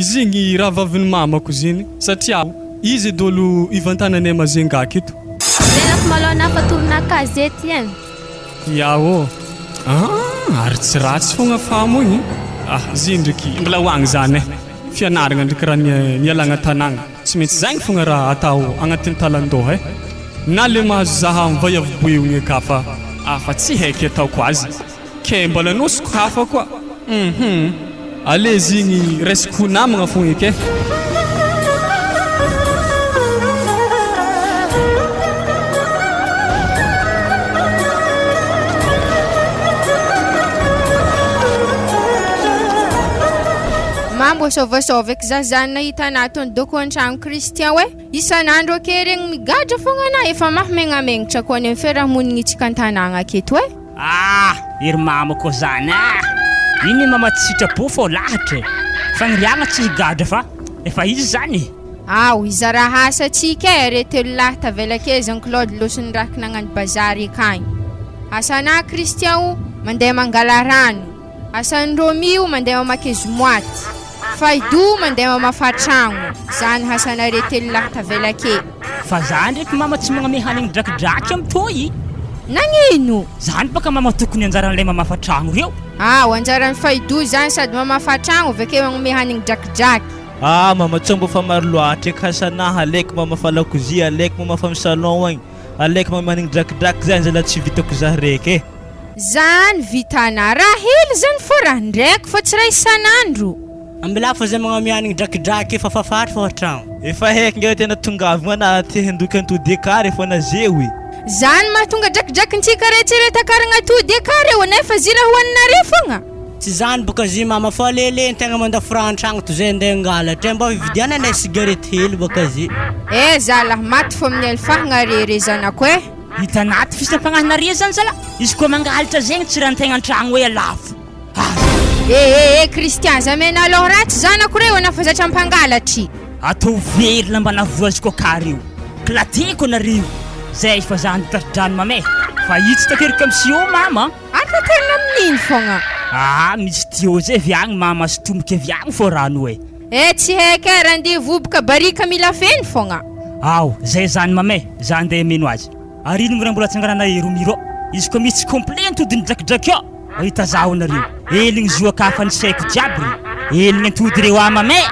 izy igny raha vavin'ny mamako zeny satria izy dolo ivantananay mazenga aketo lelako malao nafatorona gazety ary tsy ratsy fogna famo igny zy ndraiky mbola hoagny zany fianaragna ndraiky raha nialagna tanàgna tsy maintsy zagny fogna raha atao agnatin'ny talandoha na le mahazo zaha mivayavoboeogny ka fa tsy haiky ataoko azy ke mbola nosoko hafa koa alezy igny resiko namagna fogna eky mambo sôvasôva eky za zany nahita anatony doko an-tragno Christian isan'andro ake regny migadra fogna ana efa mahamengamegnatra koa ny fiarahamonigny itsika an-tanàgna aketo ery mamako zany iny mama tsy sitrapo fô lahatra fagniriagna tsy higadra fa efa izy zany iza raha asa tsika retelo lahy tavela ake Jean Claude losony raky nagnano bazary akagny asanà Christian mandeha mangala rano asan'ny Romy mandeha mamaky zomoaty Faidu mandeha mamafa tragno zany hasanare telo lahy tavela ake fa zany ndraiky mama tsy magname hanigny drakidraky am'toy nagnino zany baka mama tokony anjaran'ilay mamafa tragno reo anjaran'ny Faidu zany sady mamafa tragno avake magnome hanigny drakidraky mama tsy mbo fa maro loatra eky hasanaha alaiky mamafa lakozia alaiky mamafa salon agny alaiky mama hanigny drakidraky zany zala tsy vitako za raiky zany vitana raha hely zany fô raha ndraiky fa tsy raha isan'andro ambila fa zay magname hanigny drakidraky efa fafatra fa tragno efa haiky nge tena tongavagna ana ty hendoky antody ekary efa nazeoy zany mahatonga drakidrakintsika retseretakaragnà tody ekary eo nefa zira hoaninare fogna tsy zany boka zy mama fa lele tegna mandafora an-tragno to zay andeha angalatra mba vidiana anay cigarette hely boka zy zalahy maty fô amin'ny alfahagna rere zanako Hitanaty fisam-pagnahinareo zany zala. Izy koa mangalatra zegny tsy raha an-tegna an-tragno hoe alafo. Kristian, zamena aloha ratsy zanako reo anafazatra ampangalatry. Atao velona mbana voazy koka reo. Klateko nareo. Zay fa zany taridrano mamay. Fa itsy takerika amsio mama. Ataterina amin'iny fogna. Misy tio zay viagny mama sy tomboka viagny fô rano e. Tsy haika randeha voboka barika mila feny fogna. Zay zany mamay, za andeha meno azy. Ary nomera mbola tsangarana eromiro. Izy koa misy komplento ody ndrakidraky ao. Ahita zaho nareo. Eligny zoaka ny saiko jiaby. Eligny antody reo mamay.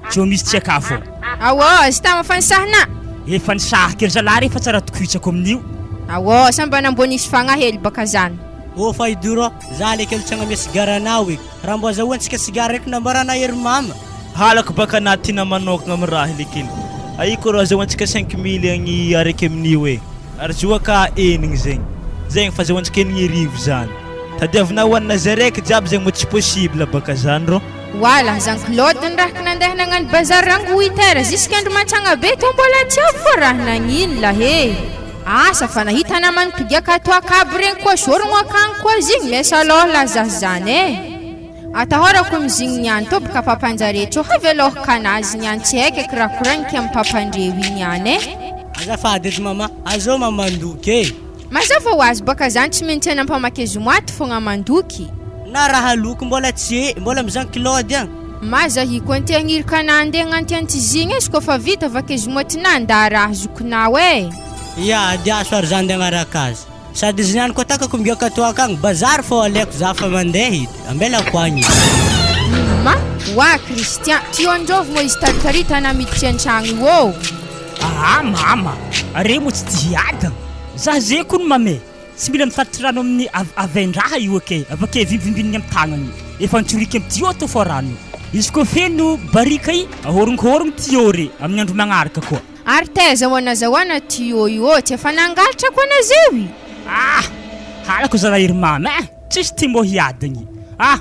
Tsy misy tsy akafo. Sy tama fanisahana. Efa nisahaka ery zalahy refa tsara tokoitsako amin'io. Samba nambonisy fagnahely baka zany. Fa iduro, za le kely tsagna misy garanao e. Raha mbo azahoantsika sigara raiky nambarana ery mama. Halako baka natina manokagna amin'ny raha lekely. Aiko raha azahoantsika 5,000 agny araiky amin'io e. Ary zoaka enigny zegny. Zegny fa azahoantsika enigny arivo zany. Tadiavina hoanina zay raiky jiaby zegny mo tsy possible baka zany ro. Wala, Jean-Claude ndrahaka nandeha nagnano bazary rango 8 heures jusqu'andro matsagna be to mbola tsy avy fô raha nagnino la he. Asa fa nahita naman pigiaka to akabo regny koa sorogno akagny koa zigny mesa aloha lazazy zany e. Atahorako amizigny niany to baka papanjaretro havy aloha kanazy niany tsy haika eky raha koragnike amin'ny papandreo niany e. Azafady edy mama, azao mamandoky e. Mazava ho azy baka zany tsy maintsy anampamakezo moaty fogna mandoky. Na raha loko mbola tsy mbola amin'ny Jean-Claude agny. Mazahiko anty agnirika nandeha agnanty antizigny izy koa fa vita vakezo moaty nanda raha zokonao e. Diaso ary zany agnaraka azy. Sady izy niany koa takako migaka to akagny bazary fô aleko za fa mandeha edy. Ambelako agny. Christian, tio androvy mo izy taritarita namiditry an-tragno io. Mama, are mo tsy tiadagna. Za zay koa mamay. Tsy mila mitatitra rano amin'ny avendraha io ake. Avake vimbimbininy amin'ny tagnany. Efa nitsorika amin'ny tio to fô rano. Izy koa feno barika i ahorongorogno tio re amin'ny andro magnaraka koa. Ary taiza hoana zahoana tio io tsy efa nangalatra koa na zewi. Halako zala ery mama tsisy ty mbô hiadagny.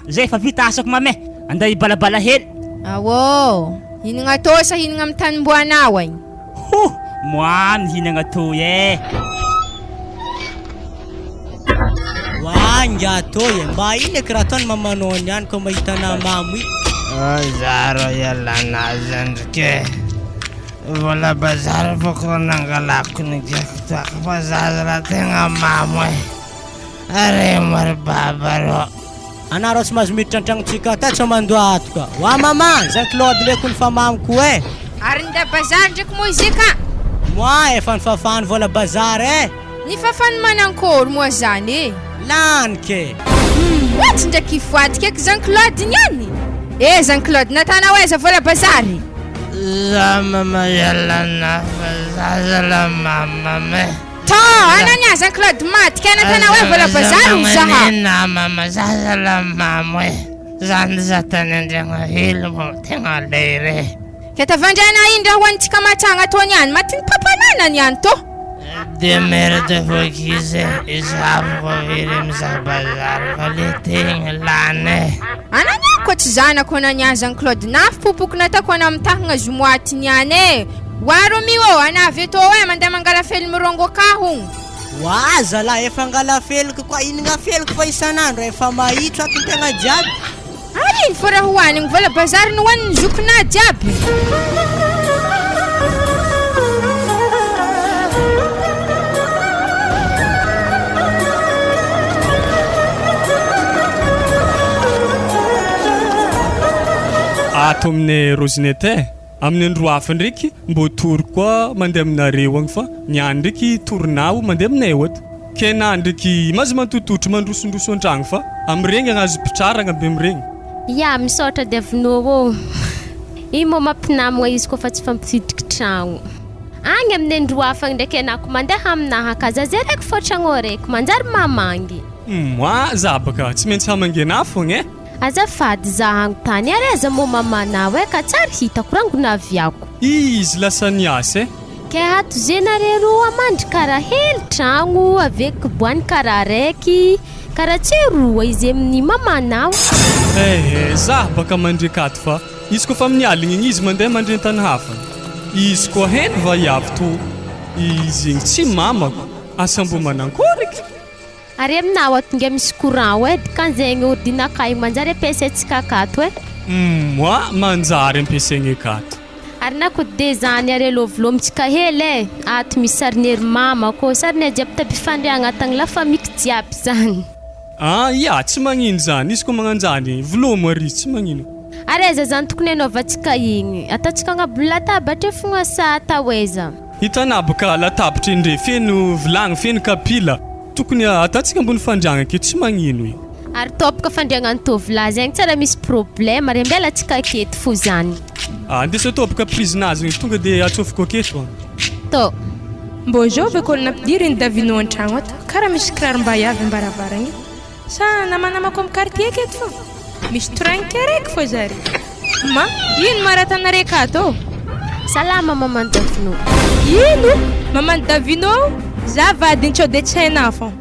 Zay efa vita asako mamay. Anday balabala hely. Hinagna to sa hinagna amin'ny tanimboanao agny. Moany hinagna to e. Ngiato ye mba ine kira ton mamanoni yan ko mahitana mamui. Zaro yalana zandke. Wala bazar foko nangalako ni jakta bazar tenga mamwe. Are mar babaro. Anaro tsy mahazo miditra an-tragno tsika ta tsy mandoa atoka. Wa mama, Jean-Claude le kun fa mamko e. Ary nda bazar ndraiky mozika. Moi efa nifafany vola bazar e. Nifafany manankory moa zany e. Lanke. Watsy ndraiky ifoatika eky Jean-Claude niany. Jean-Claude natana oaiza vola bazary. Za mama yalana bazala mama me. Ananya Jean-Claude matika natana oe vola bazary uzaha. Na mama zazala mamwe. Zand zatana ndanga hilmo tenga leire. Keta vanjana indra wantika matanga to niany matin papanana niany to. De merde fokize isafo virim sa bazar valiting lane. Ananya ko tsy zanako nanya Jean-Claude naf pupuky natako ana mitahagna zomoaty niany. Waro miwo anavy to e mandeha mangala fely mirongo kahogno. Zala efa ngala feloko koa inagna feloko fa isanandro efa mahitro ato tegna jiaby. Ino fô raha hoanigny vola bazary no hoaniny zokona jiaby. Ato amin'ny Rosinete amin'ny andro hafa ndraiky mbo tory koa mandeha aminareo agny fa niany ndraiky torinao mandeha aminay oto. Kena ndraiky mazy mantototro mandrosondroso an-tragno fa am'iregny agnazy pitraragna be amiregny. Misaotra devinô. Imo mampinamagna izy koa fa tsy fampitidika tragno. Agny amin'ny andro hafa ndraiky anako mandeha aminaha kaza zay raiky fô tragno araiky manjary mamangy. Za baka tsy maintsy hamangena fogna e. Azafady za agny tany areza mo mamanao e ka tsary hitako rangona viako. Izy lasa niasa e. Ke ato zenare roa mandry karaha hely tragno avec boany karaha raiky karaha tsy roa izy amin'ny mamanao. Za baka mandreka ato fa izy koa fa amin'ny aligny igny izy mandeha mandrentany hafa. Izy koa heny va iavy to izy igny tsy mamako asa mbo manankory Are aminao atonga misy courant hoe dikan'izegny ordinaka io manjary ampiasaintsika akato e. Moi manjary ampiasaigny akato. Ary na ko dezany are lovolomitsika hely e. Ato misy sariner mama ko sariner jiaby tampifandriagna tagny la famille jiaby zany. Ya tsy magnino zany izy ko magnanjany vlomo ary tsy magnino. Are zany tokony anaovantsika igny ataontsika agnabony latabatra fogna sa ataweza. Hitanabaka latabatra indre feno vilagny feno kapila tokony ataontsika ambony fandriagna ke tsy magnino io. Ary topaka fandriagna ny tovolahy zegny tsara misy problème ary ambela atsika aketo fo zany. Andesa topaka prisinazy tonga de atsofoko aketo. To. Mbô jovy ko nampidiry ny Davino an-tragno ato karaha misy kirarom-bayavy ambaravaragny. Sa namanamako amin'ny quartier aketo fo. Misy tranky araiky fo zary. Ma, ino maratanare akato? Salama maman Davino. Ino? Maman Davino? Za vadiny tsao de tsy hainao fô.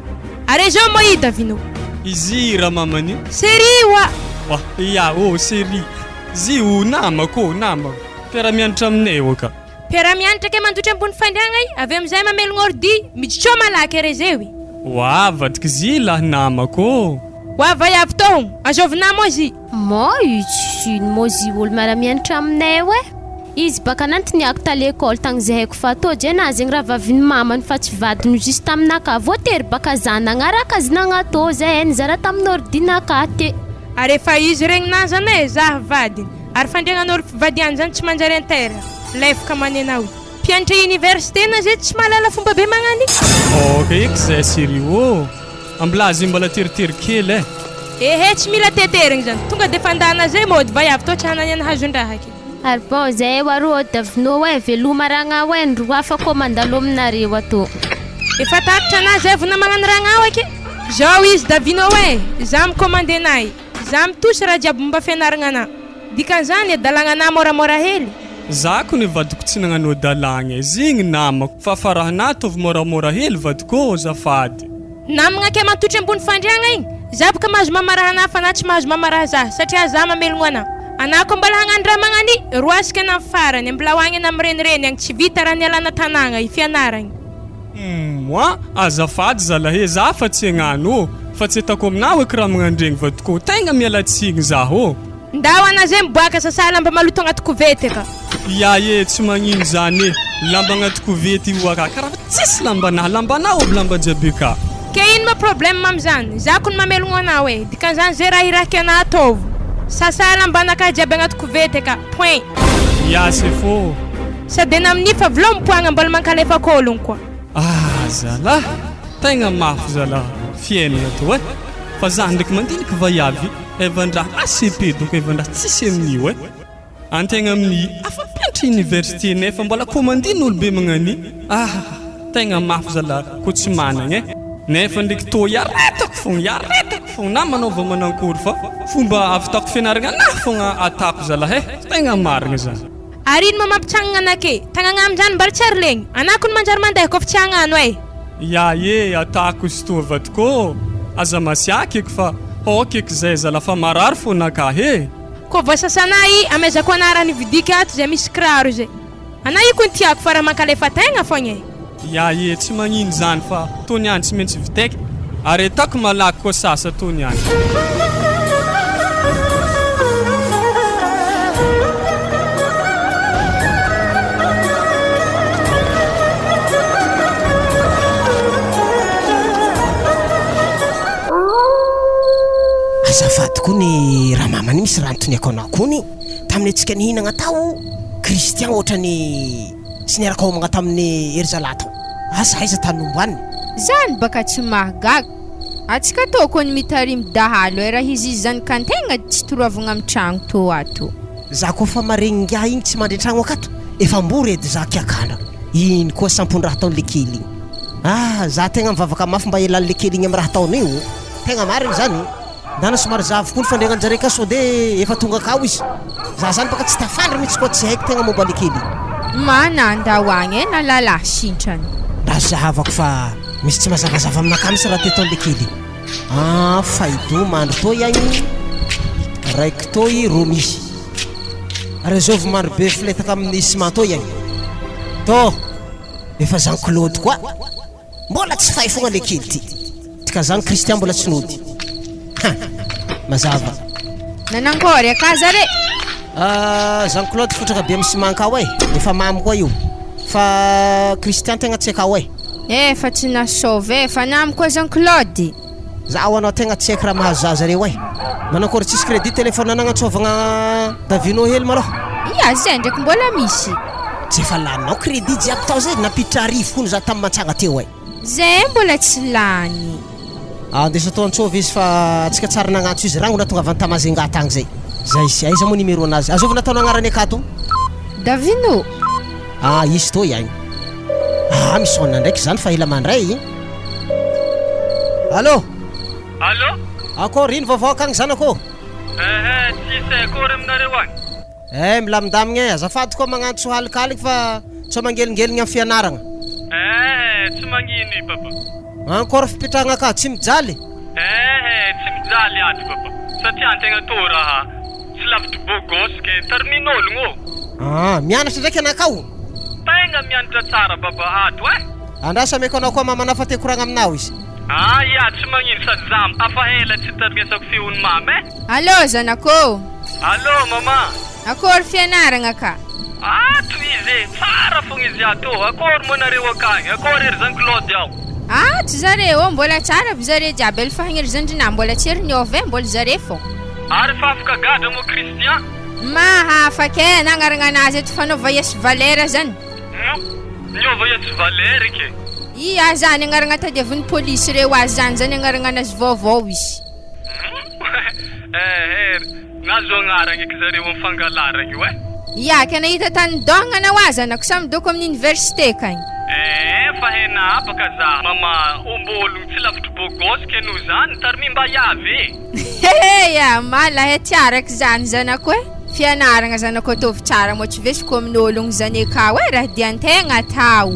Are zao mo i Davino? Izy ra mamany. Série wa. Wa, ya série. Zi o namako, nama. Piara-mianatra aminay oka. Piara-mianatra ke mandotra ambony fandriagna i, avy amizay mamelogna ordi, miditro malaky are zewi. Wa, vatky zi lah namako. Wa vayavy tohon, azovina mo zi. Mo itsy mo zi olo miara-mianatra aminay we. Izy baka nantiniako ta l'école tagny zaheko fa to jena zegny raha vaviny mamany fa tsy vadiny juste taminaka voatery baka zanagnaraka zinagnato zay nizara tamin'ny ordinaka te. Are fa izy regny nazany e zah vadiny. Ary fandriagnan'olo vadiany zany tsy manjary intera. Lefaka manenao. Mpianatra université na zay tsy mahalala fomba be magnany. Okay, zay sérieux. Amblazy mbola teritery kely e. Ehe tsy mila teterigny zany. Tonga de fandana zay mody vayavy to tsy hanany hazon-draha aky. Ary bon zay waro Davino hoe veloma ragna hoe ndro afaka mandalo aminareo ato. Efa takatra na zay vona magnano ragna aky. Zao izy Davino hoe za mikomande anay. Za mitosy raha jiaby mba fianaragna ana. Dikan'izany adalagna ana moramora hely. Zako ny vadiko tsy nagnano dalagna zigny namako fa farahana tovy moramora hely vadiko zafady. Namagna ke mantotry ambony fandriagna igny. Za baka mahazo mamaraha ana fa na tsy mahazo mamaraha za satria za mamelogno ana. Anako mbala hagnano raha magnany roasika na farany mbala hoagny na mirenireny agny tsy vita raha nialana tanagna i fianaragny. Moi azafady zalahy za fa tsy hagnano fa tsy hitako aminahy eky raha magnandregny vadiko tegna mialatsigny zaho. Ndao ana zay miboaka sasa lamba maloto agnaty kovety ka. Ya tsy magnino zany lamba agnaty kovety io aka karaha tsisy lambanahy lambanahy oby lamba jiaby ka. Ke ino ma problème mamzany za ko mamelogno ana hoe dikan'izany zay raha iraky ana ataovo. Sasa lambanaka jiaby agnaty kovety ka point. Ya c'est faux. Sady namin'ny fa vilompoagna mbola mankalefa kologno koa. Zala tegna mafy zala fiainana to e. Fa za ndraiky mandiniky vayavy evandraha ACP donc evandraha tsisy amin'io e. Antegna amin'ny afampianatra université nefa mbola komandin'olo be magnany. Tegna mafy zala ko tsy managna e. Nefa ndraiky to yaretako fogna na manaova manankory fa fomba afitako fianaragna na fogna atako zala he tegna marigna zany. Ary ino mamampitrangana anake tagnagna amin'izany mbara tsy ary legny anako ny manjary mandeha kofa tsy hagnano e. Ya atako izy to vadiko aza masiaky eky fa okeky zay zala fa marary fo naka he. Ko voasasanay amezako anarany vidika ato zay misy kiraro zay. Ana io ko tiako fa raha mankalefa tegna fogna e. Ya tsy magnino zany fa tony any tsy maintsy viteky ary atako malaky koa sasa tony any. Azafady koa ny raha mamany misy raha antoniako anao kony tamin'ny antsika nihinagna tao Christian ohatrany tsy niaraka homagna tamin'ny erzalata asa aiza tany omboaniny zany baka tsy mahagaga atsika to kony mitarimy dahalo raha izy zany kantegna tsy torovagna amin'ny tragno to ato. Za koa fa maregninga igny tsy mandry tragno akato efa mbory edy za kiakandra iny koa sampony raha taon'ny lekely igny. Za tegna mivavaka mafy mba elan'ny lekely igny amin'ny raha taony io tegna marigny zany. Dana somary zavy koa ny fandriagnanjare ka so de efa tonga kao izy. Za zany baka tsy tafandry mitsy koa tsy haiko tegna momba lekely. Manandao agny na lalahy sintrany. Raha zahavako fa misy tsy mazavazava aminaka misy raha teto lekely. Faido mandry to agny raiky to i ro misy. Rezovy maro be filetaka amin'ny ciment to agny. To efa Jean Claude koa mbola tsy fay fogna le kely ty ka zany Christian mbola tsy nody mazava nanangory akaza re Jean-Claude fotraka be misy manka efa mamy koa io fa Christian tegna tsy ka fa tsy nasauve fa nam koa Jean-Claude zaho anao tegna tsy raha mahazo zaza reo manakory tsisy crédit téléphone anagnantsovagna Davino hely malôha ia zay ndraiky mbola misy tsy efa laninao crédit jiaby tao zay napiditra arivo kony za tamin'ny mantsagna teo zay mbola tsy lany andesa atao antsova izy fa atsika tsara nagnantso izy rango natonga avany tamazenga tagny zay sy aiza moa numéro anazy azovina ataonao agnarany akato Davino izy to ihany misy onna ndraiky zany fa ila mandray allo akory ino vaovao akagny zany akô tsisy akory aminareo agny milamindamigna azafady koa magnantso halikaliky fa tsy mangelingeligny amin'ny fianaragna tsy magnino i papa ankôry fipetrahagna ka tsy mijaly tsy mijaly ato papa satria antegna to raha tsy lavitry bogosy ke terminôlogno mianatra ndraiky anakao tegna mianatra tsara papa ato andrasa meko anao koa mamana fa te koragna aminao izy ia tsy magnino sady zam afahela tsy tarimiasako feony mamy allo zanakô allo mama akory fianaragna ka ato izy tsara fogna izy ato akory monareo akagny akory ery Jean-Claude ao tsy zareo mbola tsara aby zare jiaby elfahagnery zandrina mbola tsy ery niove mbola zare fô ary fa afaka gadra mo Christian mahafaka nagnaragna anazy eto fanaova yes valera zany niova yes valera ke ia zany agnaragna tadiavin'ny polisy reo azy zany agnaragna anazy vaovao izy nazo agnaragna eky zareo mifangalaragna io ia ka nahita tany dognana azy anako samy doko amin'ny université kagny fa henapaka za mama ombolo tsy lavitry bogosy ke no zany tarimimba yavy ia malahe tiaraky zany zanako fianaragna zanako tovy tsara mo tsy vesiko amin'ny ologno zany akao raha diantegna tao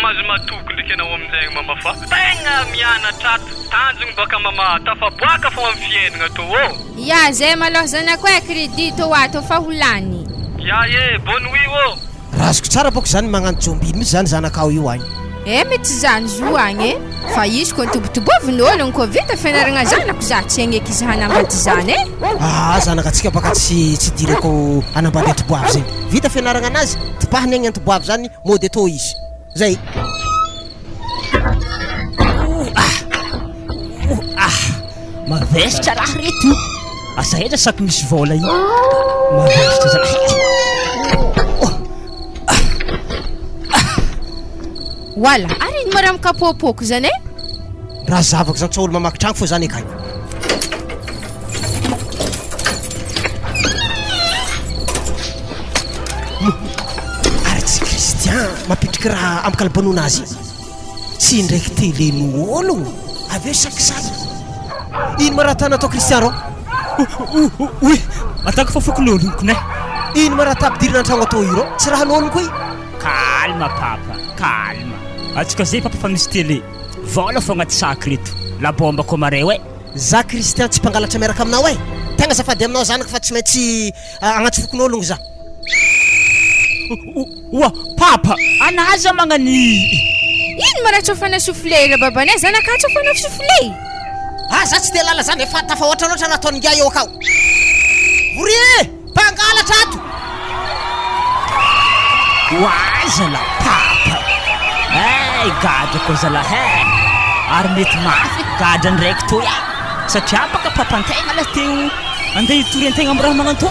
mazo matoky ndraiky anao amin'izay mama fa tegna mianatra ato tanjogny baka mama tafaboaka fo amin'ny fiainagna to ia zay malôha zanako crédit to ato fa holany ia bonne nuit razoko tsara boko zany magnano jombiny misy zany zanakao io agny mety zany zo agny fa izy ko tobotobovin'ologno ko vita fianaragna zanako za tsy agneky izy hanambady zany zanakatsika baka tsy direko hanambady antoboavy zay vita fianaragna anazy tipahiny agny antoboavy zany mody atao izy zay mavesitra raha reto asahetra saky misy vola io mavesitra zany wala ary ino mara mikapopoko zany raha zavako zany tsy olo mamaky tragno fô zany akagny ary tsy Christian mapitriky raha amin'ny kalbanona azy tsy ndraiky telen'ologno aveo sakisaky ino ma raha tany atao Christian rô atako fa fokon'olonoko ne ino ma raha tapidirina antragno atao io rô tsy raha n'ologno koa calme papa calme atsika zay papa fa misy télé vola fo agnaty saky reto la bomba ko mare za Christian tsy mpangalatra miaraka aminao tegna zafady aminao zanako fa tsy maintsy agnaty fokon'ologno za papa anaza magnani ino ma raha tsofana soufflé babane zanaka tsofana soufflé za tsy te lala zany efa tafahoatra loatra nataony gia eo akao vorie mpangalatra ato zala papa gadra ko zala ary mety mafy gadra ndraiky to satria baka papantegna la teo andeha hitory antegna amin'ny raha magnanto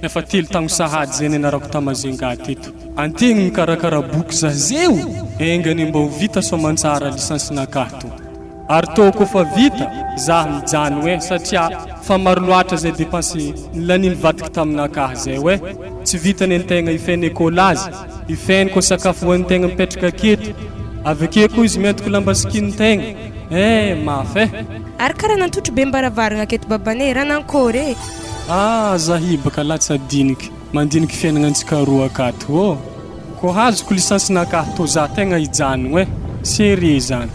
efa telo tagno sahady zay nenarako tamazenga teto antegny mikarakara boky za zeo engany mba ho vita somantsara lisansinakato ary tô kofa vita za mijano satria fa maro loatra zay dépensé laniny vadiky taminakahy zay tsy vitany antegna ifainy écolazy ifainy ko sakafo hoantegna mipetraka aketo avake koa izy miantoko lamba sikinintegna mafy ary karaha nantotro be mbaravaragna aketo babane raha nankôry zahibaka latsa diniky mandiniky fiainagna antsika roa akato ko hazoko lisansinakahy to za tegna hijano sérieux zany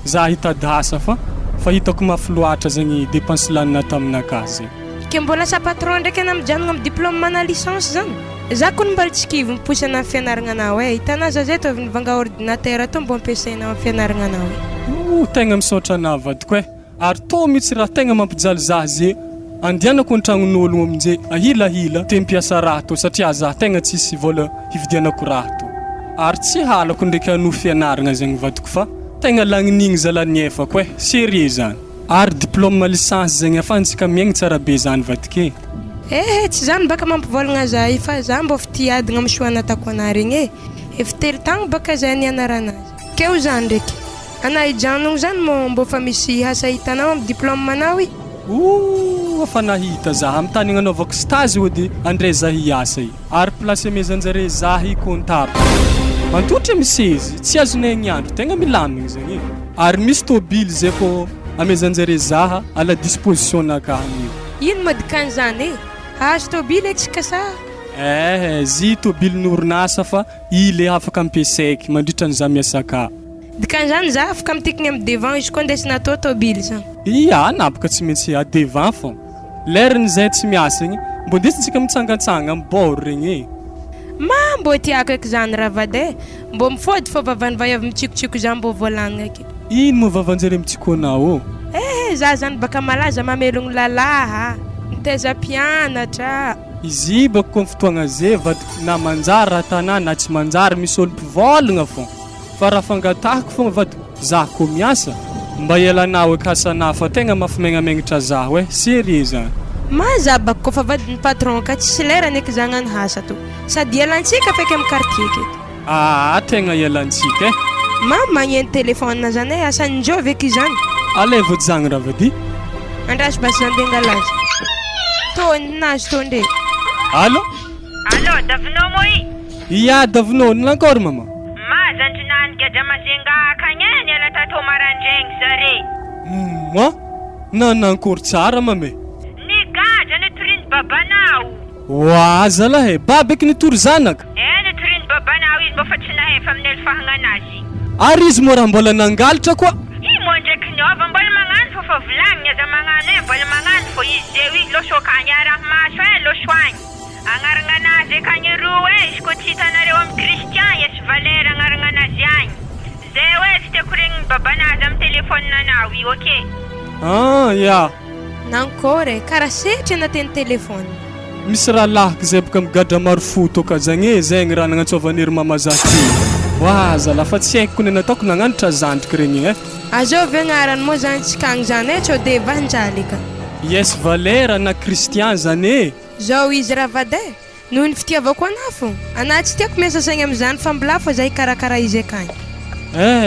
za hitady asa fa hitako mafy loatra zegny dépense lanina taminaka zegny. Ke mbola sa patron ndraiky ana mijanona amin'ny diplôme mana licence zany. Za kony mbola tsy kivy miposy ana amin'ny fianaragna anao e. Hitanao za zay tovy nivanga ordinateur to mbo ampiasaina amin'ny fianaragna anao e. Tegna misaotra anao vadiko e. Ary tô mihitsy raha tegna mampijaly za ze andianako an-tragnon'ologno amin'je ahilahila te mpiasa raha to satria za tegna tsisy vola hividianako raha to. Ary tsy halako ndraiky ano fianaragna zegny vadiko fa tegna lagninigny zalagnefako e. Sérieux zany. Ary diplôme licence zegny afantsika miaigny tsara be zany vadike. Tsy zany baka mampivolagna za fa za mbo fitiadigna amin'ny choix natako ana regny e. Efa telo tagno baka za nianarana azy. Keo zany ndraiky. Ana ijanogno zany mbo fa misy asa hitanao amin'ny diplôme manao i. Efa nahita za amin'ny tany anaovako stage ody andre za hiasa i. Ary place mezanjare za hi comptable. Mantotra misy tsy azonay niandro tegna milamigny zegny. Ary misy tobily zay fô amezanjare zaha à la disposition nakany. Ino madikan zany e? Azo tobily eksika sa? Zy tobily n'orinasa fa ile afaka ampiasaiky mandritran'ny za miasa ka. Dikan zany za afaka mitikigny amin'ny devant izy koa ndesina atao tobily zany. Ia, napaka tsy maintsy à devant fô. Lerany zay tsy miasa igny mbo ndesintsika mitsangatsanga amin'ny bord regny e. Mbo tiako eky zany raha vade. Mbo mifody fô vavanivay avy mitsikotsiko zany mbo volanina eky. Ino mo vavanjare mitsiko anao? Za zany baka malaza mamelogno lalaha, miteza mpianatra. Izy baka koa fotoagna zay vadiko na manjary raha tanà na tsy manjary misy olo mpivolagna fô. Fa raha fangatahako fô vadiko za koa miasa mba ialanao akasana fa tegna mafimaignamegnatra zaho e. Sérieux zany. Za baka koa fa vadin'ny patron ka tsy lerany eky za gnano hasa to. Sady ialantsika feky amin'ny quartier keto. Tegna ialantsika e. Magneno telefône zany e asan'ny jovy eky zany. Alevy zany raha vady. Andraso basy zany dengalazy. Tony nazy to nde. Allô, davinao mo i? Ia, davinao nila ankôry mama? Zandrinany gadra mazenga akagny e niala tato marandraigny zare. Nanankory tsara mame? Nigadra nitoriny babanao. Zalahy baba eky nitory zanaka? Nitoriny babanao izy mbo fa tsy nahefa amin'ny elfahagna anazy. Ary izy mo raha mbola nangalatra koa? Mo ndraiky niova mbola magnano fô fa volagniny aza magnano e mbola magnano fô izy zeo izy loso akagny arahamaso e losoagny. Agnaragna anazy akagny roa e izy koa tsy hitanareo amin'ny Christian yes Valère agnaragna anazy agny. Zay hoe tsy tiako regniny babanazy amin'ny telefônina anao i oke. Ya. Nankôry karaha setry anaten'ny telefôny. Misy raha lahaka zay baka migadra maro foto ka zagny e zegny raha nagnantsovanery mamazaty. Zala fa tsy haiko kony nataoko nagnanitra zandrika regny e. Azao vegnarany mo zany tsikagny zany e tsy ode evanjalika. Yes Valère na Christian zany e. Zao izy raha vade noho ny fitiavako ana fô. Ana tsy tiako miasa saigny amin'izany fa mbola fa za hikarakara izy akagny.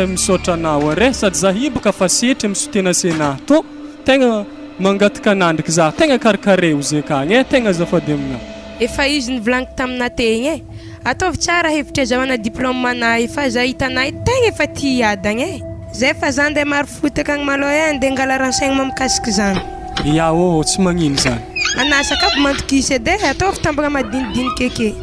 Misaotra anao are sady za hibaka fa setry misotena senahy to tegna mangataka anandriky za tegna karakareo zay akagny e tegna azafady aminao. Efa izy nivolaniko tamina tegny e. Ataovy tsara hevitra azahoana diplôme manahy fa za hitanay tegna efa tia hiadagny e. Zay fa za ndeha maro fotaka agny malo e ndeha ngala renseignement mikasiky zany. Ya tsy magnino zany. Anasakabo mandokisy edy e ataovy tambagna madinidiniky eke.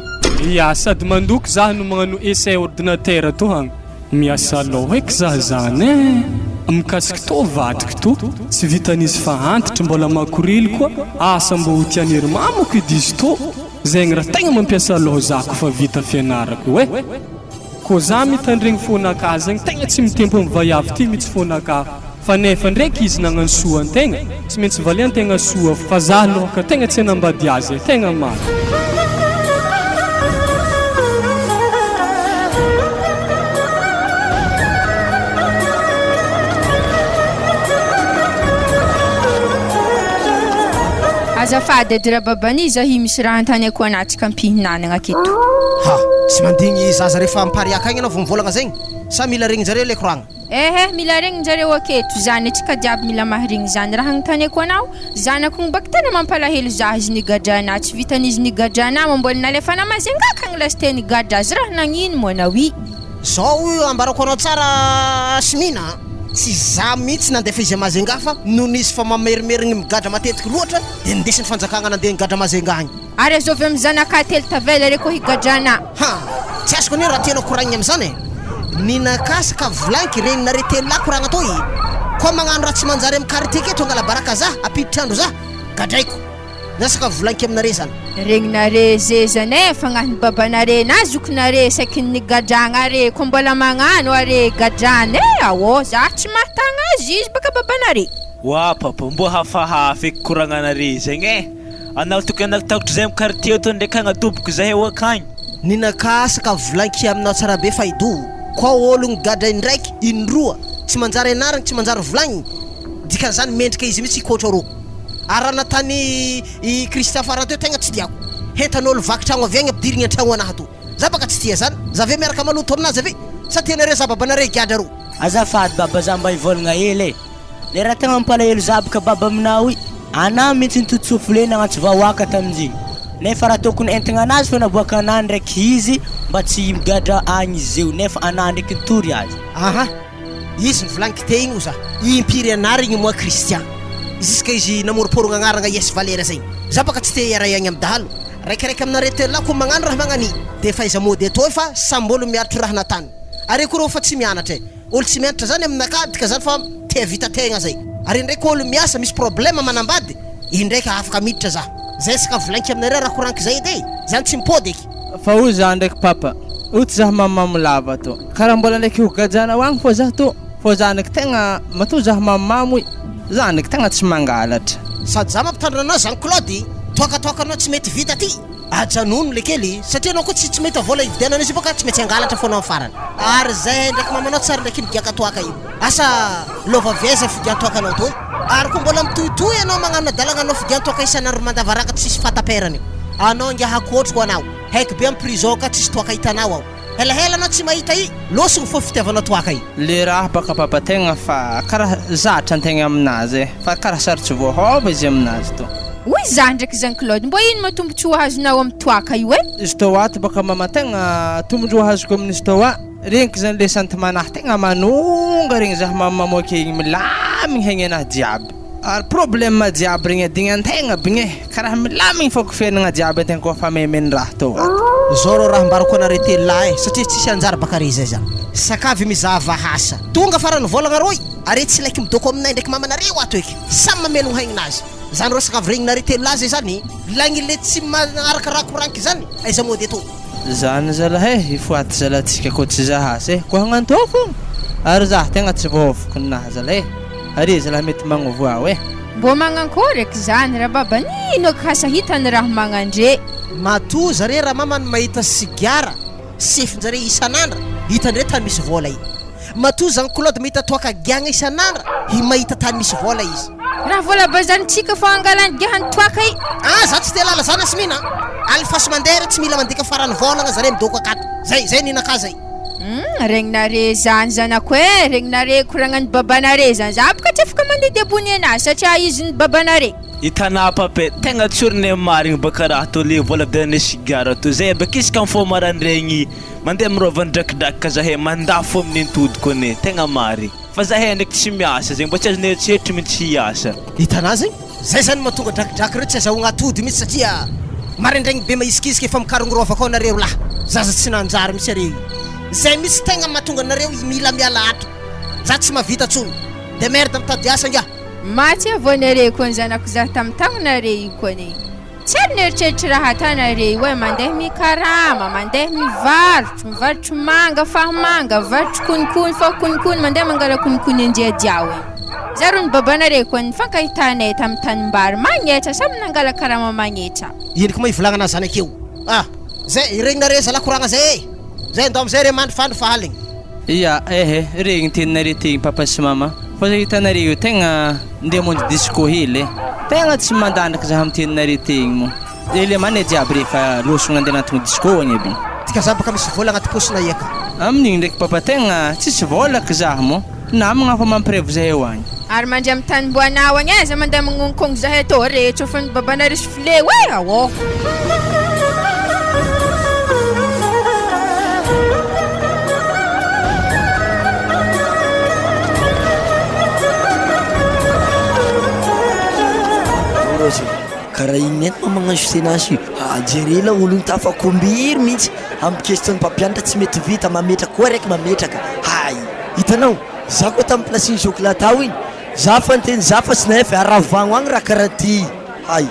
Ya sady mandoky za no magnano essai ordinateur to hagny. Miasa loha eky za zany e. Mikasiky to vadiky to tsy vitan'izy fa antitra mbola makorily koa asa mbo ho tianery mamako edy izy to. Zegny raha tegna mampiasa loha zako fa vita fianarako e. Ko za mitandregny fônaka zegny tegna tsy mitempo mivaiavy ty mihitsy fônaka. Fa nefa ndraiky izy nagnano soa antegna tsy maintsy valiantegna soa fa za lohaka tegna tsy hanambady azy tegna maro. Azafady edy raha babany zahy misy raha antaniako anatsika ampihinanagna aketo. Tsy mandigny zaza rehefa ampariaka agny anao vao mivolagna zegny sa mila regny zareo le koragna? Mila regny zareo aketo zany atsika jiaby mila maharegny zany raha agnotaniako anao zanako baka tena mampalahelo za izy nigadrana tsy vitan'izy nigadrana mamboly nalefa namazengaka agny lasy te nigadra azy raha nagnino mo anao i. Zao ambarako anao tsara Smina tsy za mihitsy nandefa izy amazenga fa noho nisy fa mamerimerigny migadra matetiky loatra dia nindesiny fanjakagna nandeha nigadra amazenga agny. Ary azovy amin'ny zanaka telo tavela re koa higadrana. Tsy azoko anio raha tianao koragny amin'izany e. ninakasaka volanky reninare telo lahy koragna toy koa magnano raha tsy manjary amin'ny karité keto angala baraka za apiditra andro za gadraiko nasaka volanky aminare zany regninare zezany e fagnahiny babanare na zokinare saky ny gadragnare ko mbola magnano are gadrany e awô za tsy mahatagna azy izy baka babanare wa papa mbo hafahafa eky koragnanare zegny e anao tokony nagtahotra zay amin'ny quartier to ndraiky agnatoboko zahay eo akagny ninakasaka volanky aminao tsara be faido koa ologno gadra indraiky indroa tsy manjary anaragny tsy manjary volagny dikan'izany mendrika izy mitsy ikoatra ro ary natany i Christophe teo tegna tsy tiako hentan'olo vakitragno avy agny ampidirigny an-tragno anahy to za baka tsy tia zany za ve miaraka maloto aminazy ave sa tianare za babanare gadra ro azafady baba za mba hivolagna hely e le raha tegna mampalahelo za baka baba aminao i ana mihitsy nitotsofolena agnaty vahoaka tamin'izigny nefa raha tokony entagna anazy fa naboaka anah ndraiky izy mba tsy migadra agny izy eo nefa anah ndraiky nitory azy aha izy nivolanky te igny o za impiry anary igny moa Christian juska izy namoroporogna agnaragna yes valera zay za baka tsy te iara agny amdahalo raikiraiky aminare telo lahy ko magnano raha magnani de fa iza mody atoy fa sambolo miaritry raha natany ary koa fa tsy mianatra olo tsy mianatra zany aminaka dika zany fa te vita tegna zay ary ndraiky olo miasa misy problème manambady indraiky afaka miditra za zay saka volanky aminare raha koranky zay edy zany tsy mipody eky fa o za ndraiky papa oty zah mamamolava to karaha mbola ndraiky hogajana ho agny fô zah to fô za ndraiky tegna mato zah mamamo za ndraiky tegna tsy mangalatra sady za mampitandra anao zany Claude toakatoakanao tsy mety vita ty ajanono le kely satria anao koa tsy mety vola ividianana izy baka tsy mety angalatra foana farany ary zay ndraiky mamanao tsara ndraiky migiaka toaka io asa lova vieza fidiantoakanao toy ary koa mbola mitohitohy anao magnano adalagna anao fidiantoaka isanandro mandavaraka tsisy fataperany anao ngia hakotroko anao haiky be amin'ny prison ka tsisy toaka hitanao ao helahela anao tsy mahita i losogny fô fitiavanao toaka i le raha baka papa tegna fa karaha zatra antegna aminazy e fa karaha sarotsy voahova izy aminazy to oy za ndraiky zany Claude mbo ino matombotsy hoazonao amin'ny toaka io e izy tô ato baka mama tegna tombondroa hazoko amin'izy tô a regniky zany le santimanahy tegna manonga regny zah mamamoaka igny milamigny haigny anahy jiaby ary problème jiaby regny adigny antegna bigne karaha milamigny fôko fiainagna jiaby antegna koa fa memeny raha tô zao rô raha mbarako anare telo lahy satria tsisy anjara baka re zay zany sakavy mizahava hasa tonga farany volagna roy ary tsy laiky midoko aminay ndraiky mamanareo ato eky samy mamelogno haigninazy zany rô sakavy regninare telo lahy zay zany lagny le tsy manaraka raha koranky zany aiza mody ato zany zalahy e ifoaty zalatsika koa tsy zahasy e koa hagnantô fogna ary zah tegna tsy voavoko ninahy zalahy e ary zalahy mety magnovoao e mbo magnankory eky zany raha baba nino eky hasahitany raha magnandre mato zare raha mamany mahita sigiara sefinjare isanandra hitandre tany misy vola i mato zany Claude mahita toaka giagna isanandra mahita tany misy vola izy raha vola bazanitsika fa angalany giahany toaka i za tsy te lala zany asmina alifasy mandera tsy mila mandika farany volagna zare midoko akato zay ninaka zay regninare zany zanako e regninare koragnany babanare zany za baka tsy afaka mandidy abony anazy satria izy ny babanare hitanà pape tegna tsoriny marigny baka raha to le vola vidianane sigara to zay baka izy ka fô marandraigny mandeha mirovany drakidraka zahay mandafo amin'ny antodiko ane tegna marigny fa zahay ndraiky tsy miasa zegny mba tsy azonay tsetry mihitsy hiasa hitanà zegny zay zany mahatonga drakidraky reo tsy azahoagna atody mihitsy satria marandraigny be mahisikisika efa mikarongorova kao nareo lahy zaza tsy nanjary mihitsy are zay misy tegna mahatonga nareo mila miala ato za tsy mahavita tsony de merde mitady asa ngia matsy avonare koa ny zanako za tamin'ny tagnanare io koa ne tsy ary neritreritry raha atanare io e mandeha mikarama mandeha mivarotro manga fahimanga varotro konikony fa konikony mandeha mangala konikony andiadiao e zaro ny babanare koa ny fankahitanay tamin'ny tanimbary magnetsa samy nangala karama magnetsa ino ko mahivolagnana zany akeo zay regnare zalahy koragna zay zay ndo amizay re mandrifandry fahaligny ia ehe regny teninare tegny papa sy mama fa zay hitanare io tegna ndeha mondy disco hely e tegna tsy mandandraka zaha amiteninare tegny mo ele mane jiaby rehefa losogna andeha anatiny disco agny aby tika za baka misy vola agnaty posina iaka amin'igny ndraiky papa tegna tsisy volaka zaha mo namagna fa mampirevo zahay ho agny ary mandry amin'ny tanimboanao agny e za mandeha magnonkogno zahay atao rehetra fa ny babanare sifle hoe awô karaha igny enty magnano soutenance io. Jerena olo tafakombiry mihitsy amin'ny question mpampianatra tsy mety vita mametraka koa raiky mametraka. Hay, hitanao za koa tamin'ny plasin'ny chocolat tao iny za fa nteny za fa tsy nahay fa aravagno agny raha karaha ty. Hay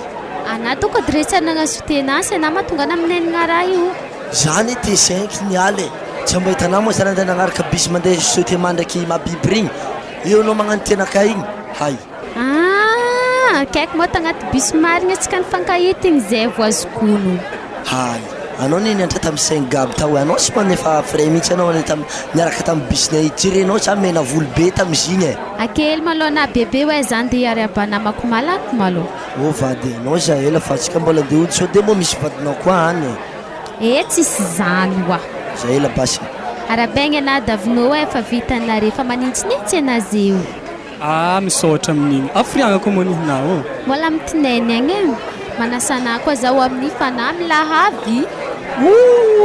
ana to kody rehetra nagna soutenance na mahatonga naminenagna raha io zany T5 nialy tsy mba hitanao moa zany andeha nagnaraka bus mandeha sauté mandraky mabiby regny eo anao magnano tenaka igny. Hay kaiky moa tagnaty bus marigna atsika nifankahitiny zay voazokono. Hay anao neny antra tamin'ny 5 gaby tao anao sy manefa frais mihitsy anao niaraka tamin'ny busnay tirenao sa mena volo be tamizigny e. Akely malo na bebe hoe zany de hiary abanamako malaky malo. O vady anao za ela fa atsika mbola andeha ody sao de moa misy vadinao koa any. Tsisy zany wa za ela basy arabegna na davinao efa vitanare fa manintsinintsy anazy io. Misaotra amin'igny afriagna koa manihinao mbola mitineny agny manasana koa zaho amin'ny fanahy milahavy.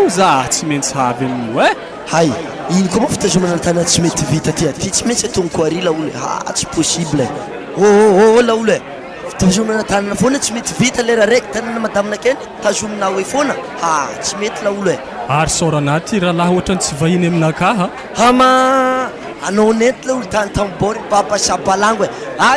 Za tsy maintsy havy amin'io e. Hay iny koa moa fitazomana tana tsy mety vita ty aty tsy maintsy atongo ko ary laolo tsy possible. Laolo e fitazomana tanana foana tsy mety vita lera raiky tanana madamina keny tazominao hoe foana tsy mety laolo e. Ary saorana ty raha laha ohatrany tsy vahiny aminakaha hama anao nety laolo tany tambory papasabalango e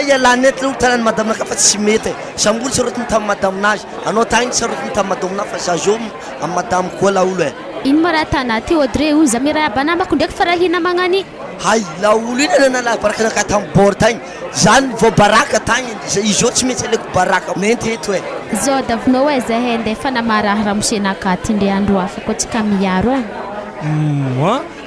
iala nety laolo tanany madamina ka fa tsy mety samboly sarotiny tamin'ny madaminazy anao tagny sarotiny tamin'ny madamina fa za zo amin'ny madamo koa laolo e. Ino ma raha tana ty Audrey oza miraha banamako ndraiky farahina magnany. Hay laolo iny nanala baraka naka tamin'ny bord tagny zany vao baraka tagny izy tsy maintsy aleko baraka menty eto e. Zao davinao hoe zahay andeha fa namaraha ramosenaka ty nde andro hafa koa tsika miaro e.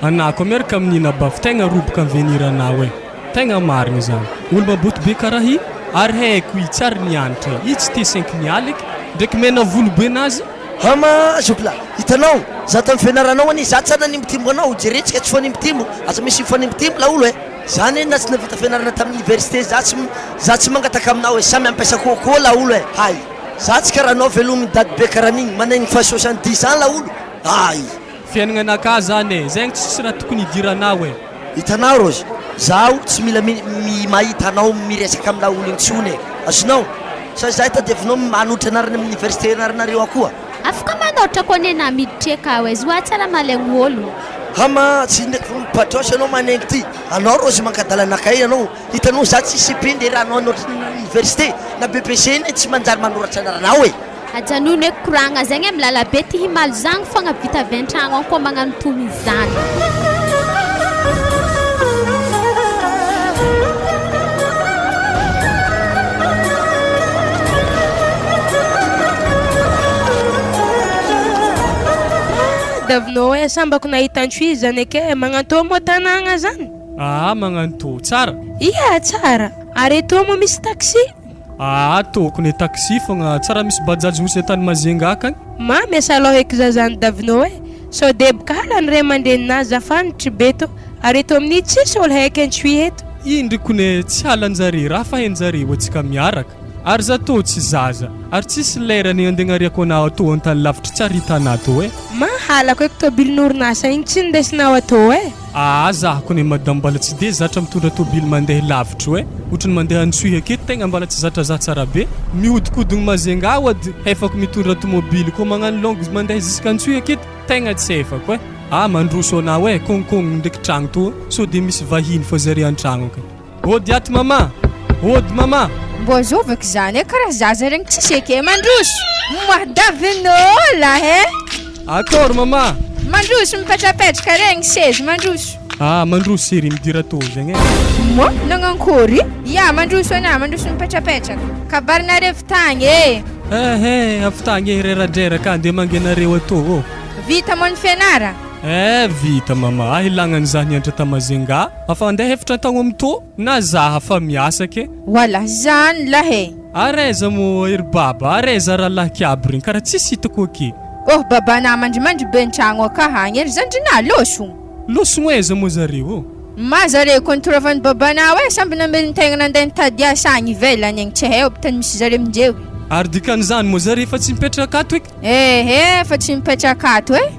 Anako miaraka amin'ina bafy tegna roboka amiveniranao e tegna marigny zany olo maboto be karaha i ary haiko i tsary nianatra i tsy T5 nialiky ndraiky mena volo be anazy. Hama zokla hitanao za tamin'ny fianaranao ani za tsara nimbitimbo anao jerentsika tsy fanimbitimbo aza misy fanimbitimbo laolo e zany eny na tsy navita fianarana tamin'ny université za tsy mangataka aminao e samy ampiasa kokoa laolo e. Hay za tsy karaha anao velomy dady be karaha an'igny manegny fa 70 ans laolo. Hay fiainagna anaka zany e zegny tsisy raha tokony hidiranao e. Hitanao Rozy zaho tsy mila mahita anao miresaka amin'ny laolo intsony e azonao sa za tadiavinao manotra anarana amin'ny université anaranareo akoa. Afaka manotra koa nena miditra hoe zoa tsara malegny olo. Hama tsy ndraiky patrosy anao manengy ty anao Rozy mankadalanakay anao hitanao za tsy CP nde raha anao anotra université na BPC iny tsy manjary manoratra anaranao e. Ajanony hoe koragna zegny amin'ny lalabe ty himaly zany fogna vita avy an-tragno koa magnano toy izany. Davinao hoe sambako nahitan-tsoy zany ake magnantô moa tanagna zany. Magnantô tsara. Ia tsara ary eto moa misy taxi. Tokony taxi fogna tsara misy bajaji misy tany mazenga akany. Miasa aloha eky zazany Davinao hoe sao deboka halany ray aman-drenin'azy zafanitry beto ary eto amin'ny tsisy olo haiky an-tsoy eto. Indry kone tsy halanjare raha fa hainjare atsika miaraka ary za tô tsy zaza ary tsisy lerany andegnariako anao atô antany lavitra tsy aritana atô e. Mahalako eky tobilin'orinasa igny tsy ndesinao atô e. Zaho kone madamo mbala tsy de zatra mitondra tobily mandeha lavitra e ohatrany mandeha antsoy aketo tegna mbala tsy zatra za tsara be mihodikodigny mazenga ady efako mitondra tomobily ko magnano longue mandeha jusqu'à antsoy aketo tegna tsy efako e. Mandroso anao e kongkong ndraiky tragno to so de misy vahiny fa zare an-tragno ka. Ody aty mama ody mama mbo zovako zany e karaha zaza regny tsisy eke mandroso Davinao lahe. Akôry mama Mandroso mipetrapetraka regny sezy mandroso. Mandroso sery midira tô zegny e. Mo nagnankory? Ya mandroso ana mandroso mipetrapetraka kabarinareo tagny e. Avy tagny e rera-dreraka andeha mangenareo atô Vita mo ny fianara? Vita mama ilagnany za nianatra tamazenga afa andeha efatra tagno amtô na zaha fa miasa ke. Wala zany lahe. Areza mo ery baba areza raha lahikiaby regny karaha tsisy hitako aky. Babana mandrimandry be an-tragno akahagny ery zandrina losogno. Losogno aiza mo zareo Mazare kontrovan'ny babana hoe samby nameliny tegna nandeha nitady asa agny ivelany agny tsy hay tany misy zare aminjeo. Ary dikan'izany mo zare fa tsy mipetraka ato eky. Fa tsy mipetraka ato e.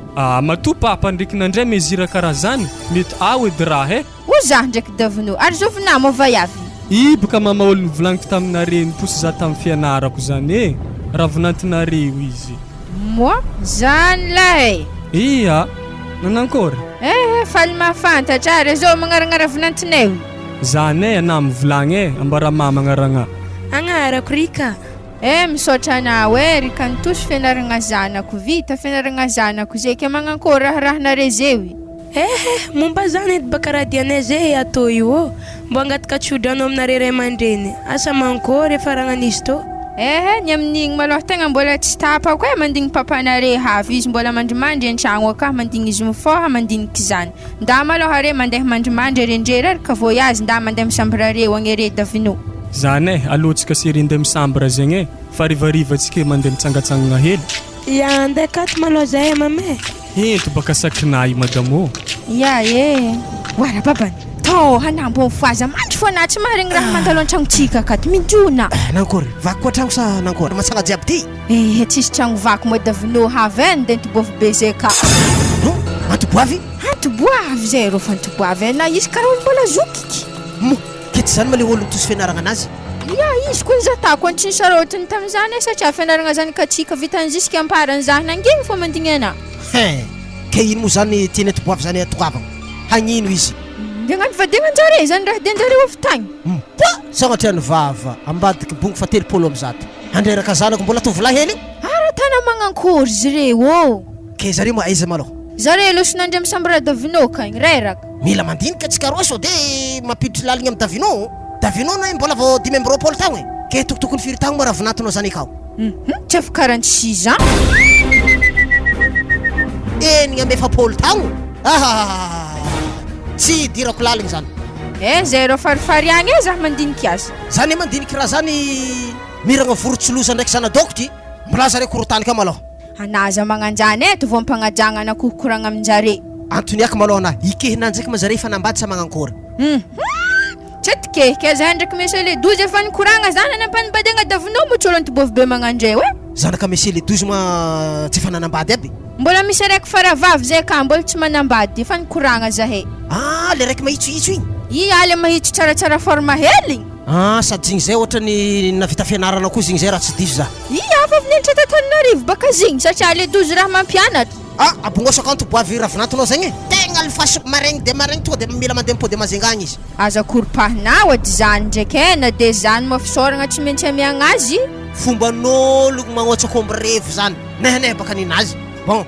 Matoa papa ndraiky nandray mezira karaha zany mety edy raha e. O zah ndraiky Davinao ary zovina mo vaiavy. I boka mama olo nivolaniko taminareo niposy za tamin'ny fianarako zany e. Raha vonantinareo izy. Moi? Zany lay. Iya, nanankory? Faly mafantatra ary zao magnaranara vonantinay. Zany e ana mivolagny e, ambara mama magnaragna. Agnarako Rika. Misaotra anao e, Rika nitosy fianaragna zanako vita fianaragna zanako zay ke magnankory rahanare zeo. Momba zany edy baka raha dianay zay atao io mbo angataka tsodrano aminare ray aman-dreny. Asa mankory efa ragnan'izy tô. Ny amin'igny maloha tegna mbola tsy tapako e mandigny papanare havy izy mbola mandrimandry an-tragno akah mandigny izy mifoha mandiniky zany. Nda maloha are mandeha mandrimandry rendrera ary ka voyage nda mandeha misambrareo agny are davino. Zany e alohatsika sery ndeha misambra zegny e fa rivarivatsika mandeha mitsangatsangana hely. Ya andeha kato maloha zay mame. Ento baka sakinahy madamo. Ya wara babany. To hanambo mifoaza mandry fo na tsy maharegny raha mandalo an-tragnotsika akato midrona. Nankory vaky koa tragno sa nankory matsanga jiaby ty. Tsisy tragno vaky moa davino havy nde ntoboavy be zay ka. Antoboavy? Antoboavy zay rô fantoboavy na izy karaha olo mbola zokiky. Kety zany ma le olo tosy fianaragna anazy? Ya izy koa zatako antsiny sarotiny tamin'izany satria fianaragna zany katsika vitany jusky amparany zany nanginy fo mandigny ana. Ke ino moa zany tiany atoboavy zany atoavagna? Hagnino izy? Degnany vadegnanjare zany raha dianjare ovy tagny. Sagnatria ny vava ambadiky bongo fa 30 am'zato. Andreraka zanako mbola tovolahy hely? Ara tana magnankory zireo Ke zareo ma aiza maloha? Zare loso nandre misambra davino kagny reraka. Mila mandinika atsika roa sao de mampiditry laligny amin'ny davino. Davino na mbola vao 20 tagno e. Ke tokotokony firy tagno mara vinatinao zany akao. Tsy afaka 46 ans. Enigna amby 40 tagno. Tsy dirako laligny zany. Zay rô farifariagny e zah mandiniky azy. Zany mandiniky raha zany miragna vorotsiloza ndraiky zanadôkotry mbola zare korotany ka maloha. Anaza magnanjany eto vao mpagnajagna kokoragna aminjare. Antony ak maloha na ikehinanjaiky ma zare fa nambady sa magnankory. Ke zah ndraiky mesy le 12 efa nikoragna zany anampanibadagna davino motsolo antobovy be magnandray zanaka mesy le 12 ma tsy efa nanambady aby. Mbola misy araiky faravavy zay ka mbola tsy manambady efa nikoragna zahay. Le raiky mahitsohitso igny? Ale mahitso tsaratsara forma hely. Sady igny zay ohatrany navita fianarana koa zigny zay raha tsy diso za. Afa vinenitra tatanarivo baka zigny satria le 12 raha mampianatra. Abongosako antoboavy ravinatinao zegny tegna alifasy maregny de maregny tonga de mila mandeha mipody mazengagny izy. Aza koropahinao ady zany ndraiky na de zany mafisoragna tsy maintsy amiagna azy. Fomban'olo magnoatsako amby revo zany nehe baka ninazy. Bon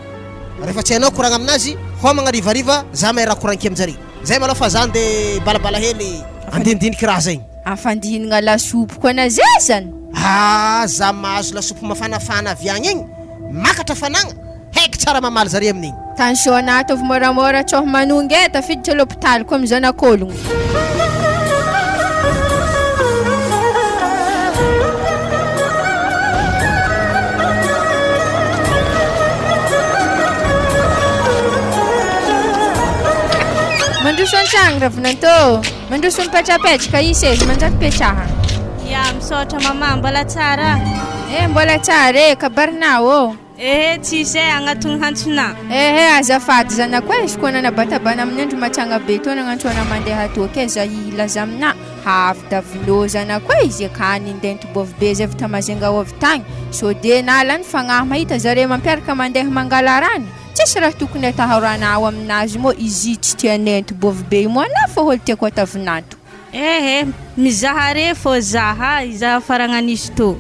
rehefa tsy hainao koragna aminazy homagna rivariva za mahay raha koragniky aminjare zay maloha fa zany de balabala hely andindiniky raha zegny. Afandihinagna lasopy koa na zay zany. Za mahazo lasopy mafanafana avy agny igny makatra fanagna haiky tsara mamaly zare amin'igny. Tension atovy moramora tsoho manongy tafiditra l'hôpital koa amin'ny zanak'ologno. Mandroso an-tragno ravinantô. Mandroso mipetrapetraka isy manjary petraha. Misaotra mama mbola tsara. Mbola tsara kabarinao tsisy agnatony hantsona. Azafady zanako izy koa nanabatabana amin'ny andro matsagna be to nagnantsona mandeha toka za ilaza amina havy davino zanako izy akany indentobovy be zay vita mazenga ovy tagny so de nalany fagnahy mahita zare mampiaraka mandeha mangala rano tsisy raha tokony atahoranao aminazy mo izy tsy tianentobovy be mo na fa holo tiako atavinato. Mizaha re fô zaha izaha faragnan'izy to.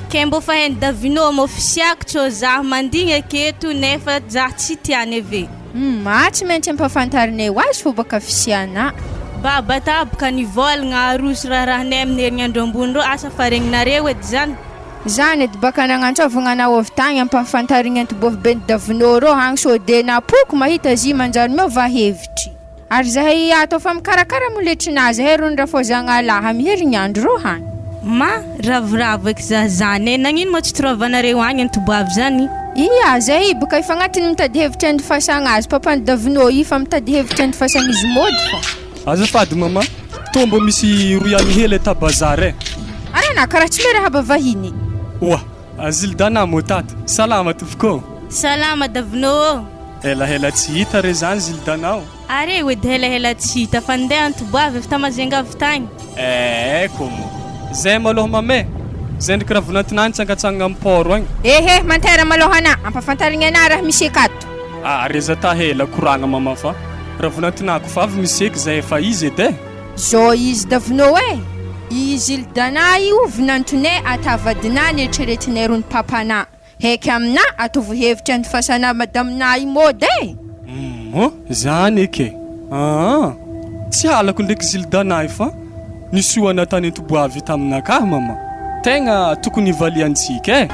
Kembo fa hen davino mo fisiako tsô zaho mandigny aketo nefa zaho tsy tiany ave. Tsy maintsy ampafantarinay azy fô baka fisiana. Baba tabaka nivolagna aroso rahanay amin'ny herinandro ambony ro asa faregninareo edy zany. Zany edy baka nagnantsovagna na ovy tagny ampafantarigny antobovy be davino ro hagny so de napoko mahita zy manjary miova hevitry. Ary zahay atao fa mikarakara moletrinazy herony raha fô zagnalahy amin'ny herinandro ro hagny. Ravoravo eky za zany nagnino mo tsy toroavanareo agny antobavy zany? Zahay baka efa agnatiny mitady hevitra andifasagna azy papany davino fa mitady hevitra andifasagna izy mody fô. Azafady mama tombo misy royany hely tabazare. Arana karaha tsy mera haba vahiny. Azildana mo tata salama tovoko. Salama davino. Ela tsy hita re zany zildanao. Are edy helahela tsy hita fa ndeha antoboavy avy tamazenga avy tagny. Komo zay maloha mame zay ndraiky raha vonantinany tsangatsangana amin'ny port agny. Ehe mantera maloha ana ampafantarigna ana raha misy akato. Reza tahela koragna mama fa raha vonantinako fa avy misy eky zay efa izy edy Zao izy davino izy ildana io vinantonay atavadina ny eritreretinay rony papana. Heky amina atovy hevitra ny fasana madamina i mody zany eke tsy halako ndraiky zildana fa nisy oana tany antoboavy taminaka mama tegna tokony ivaliantsika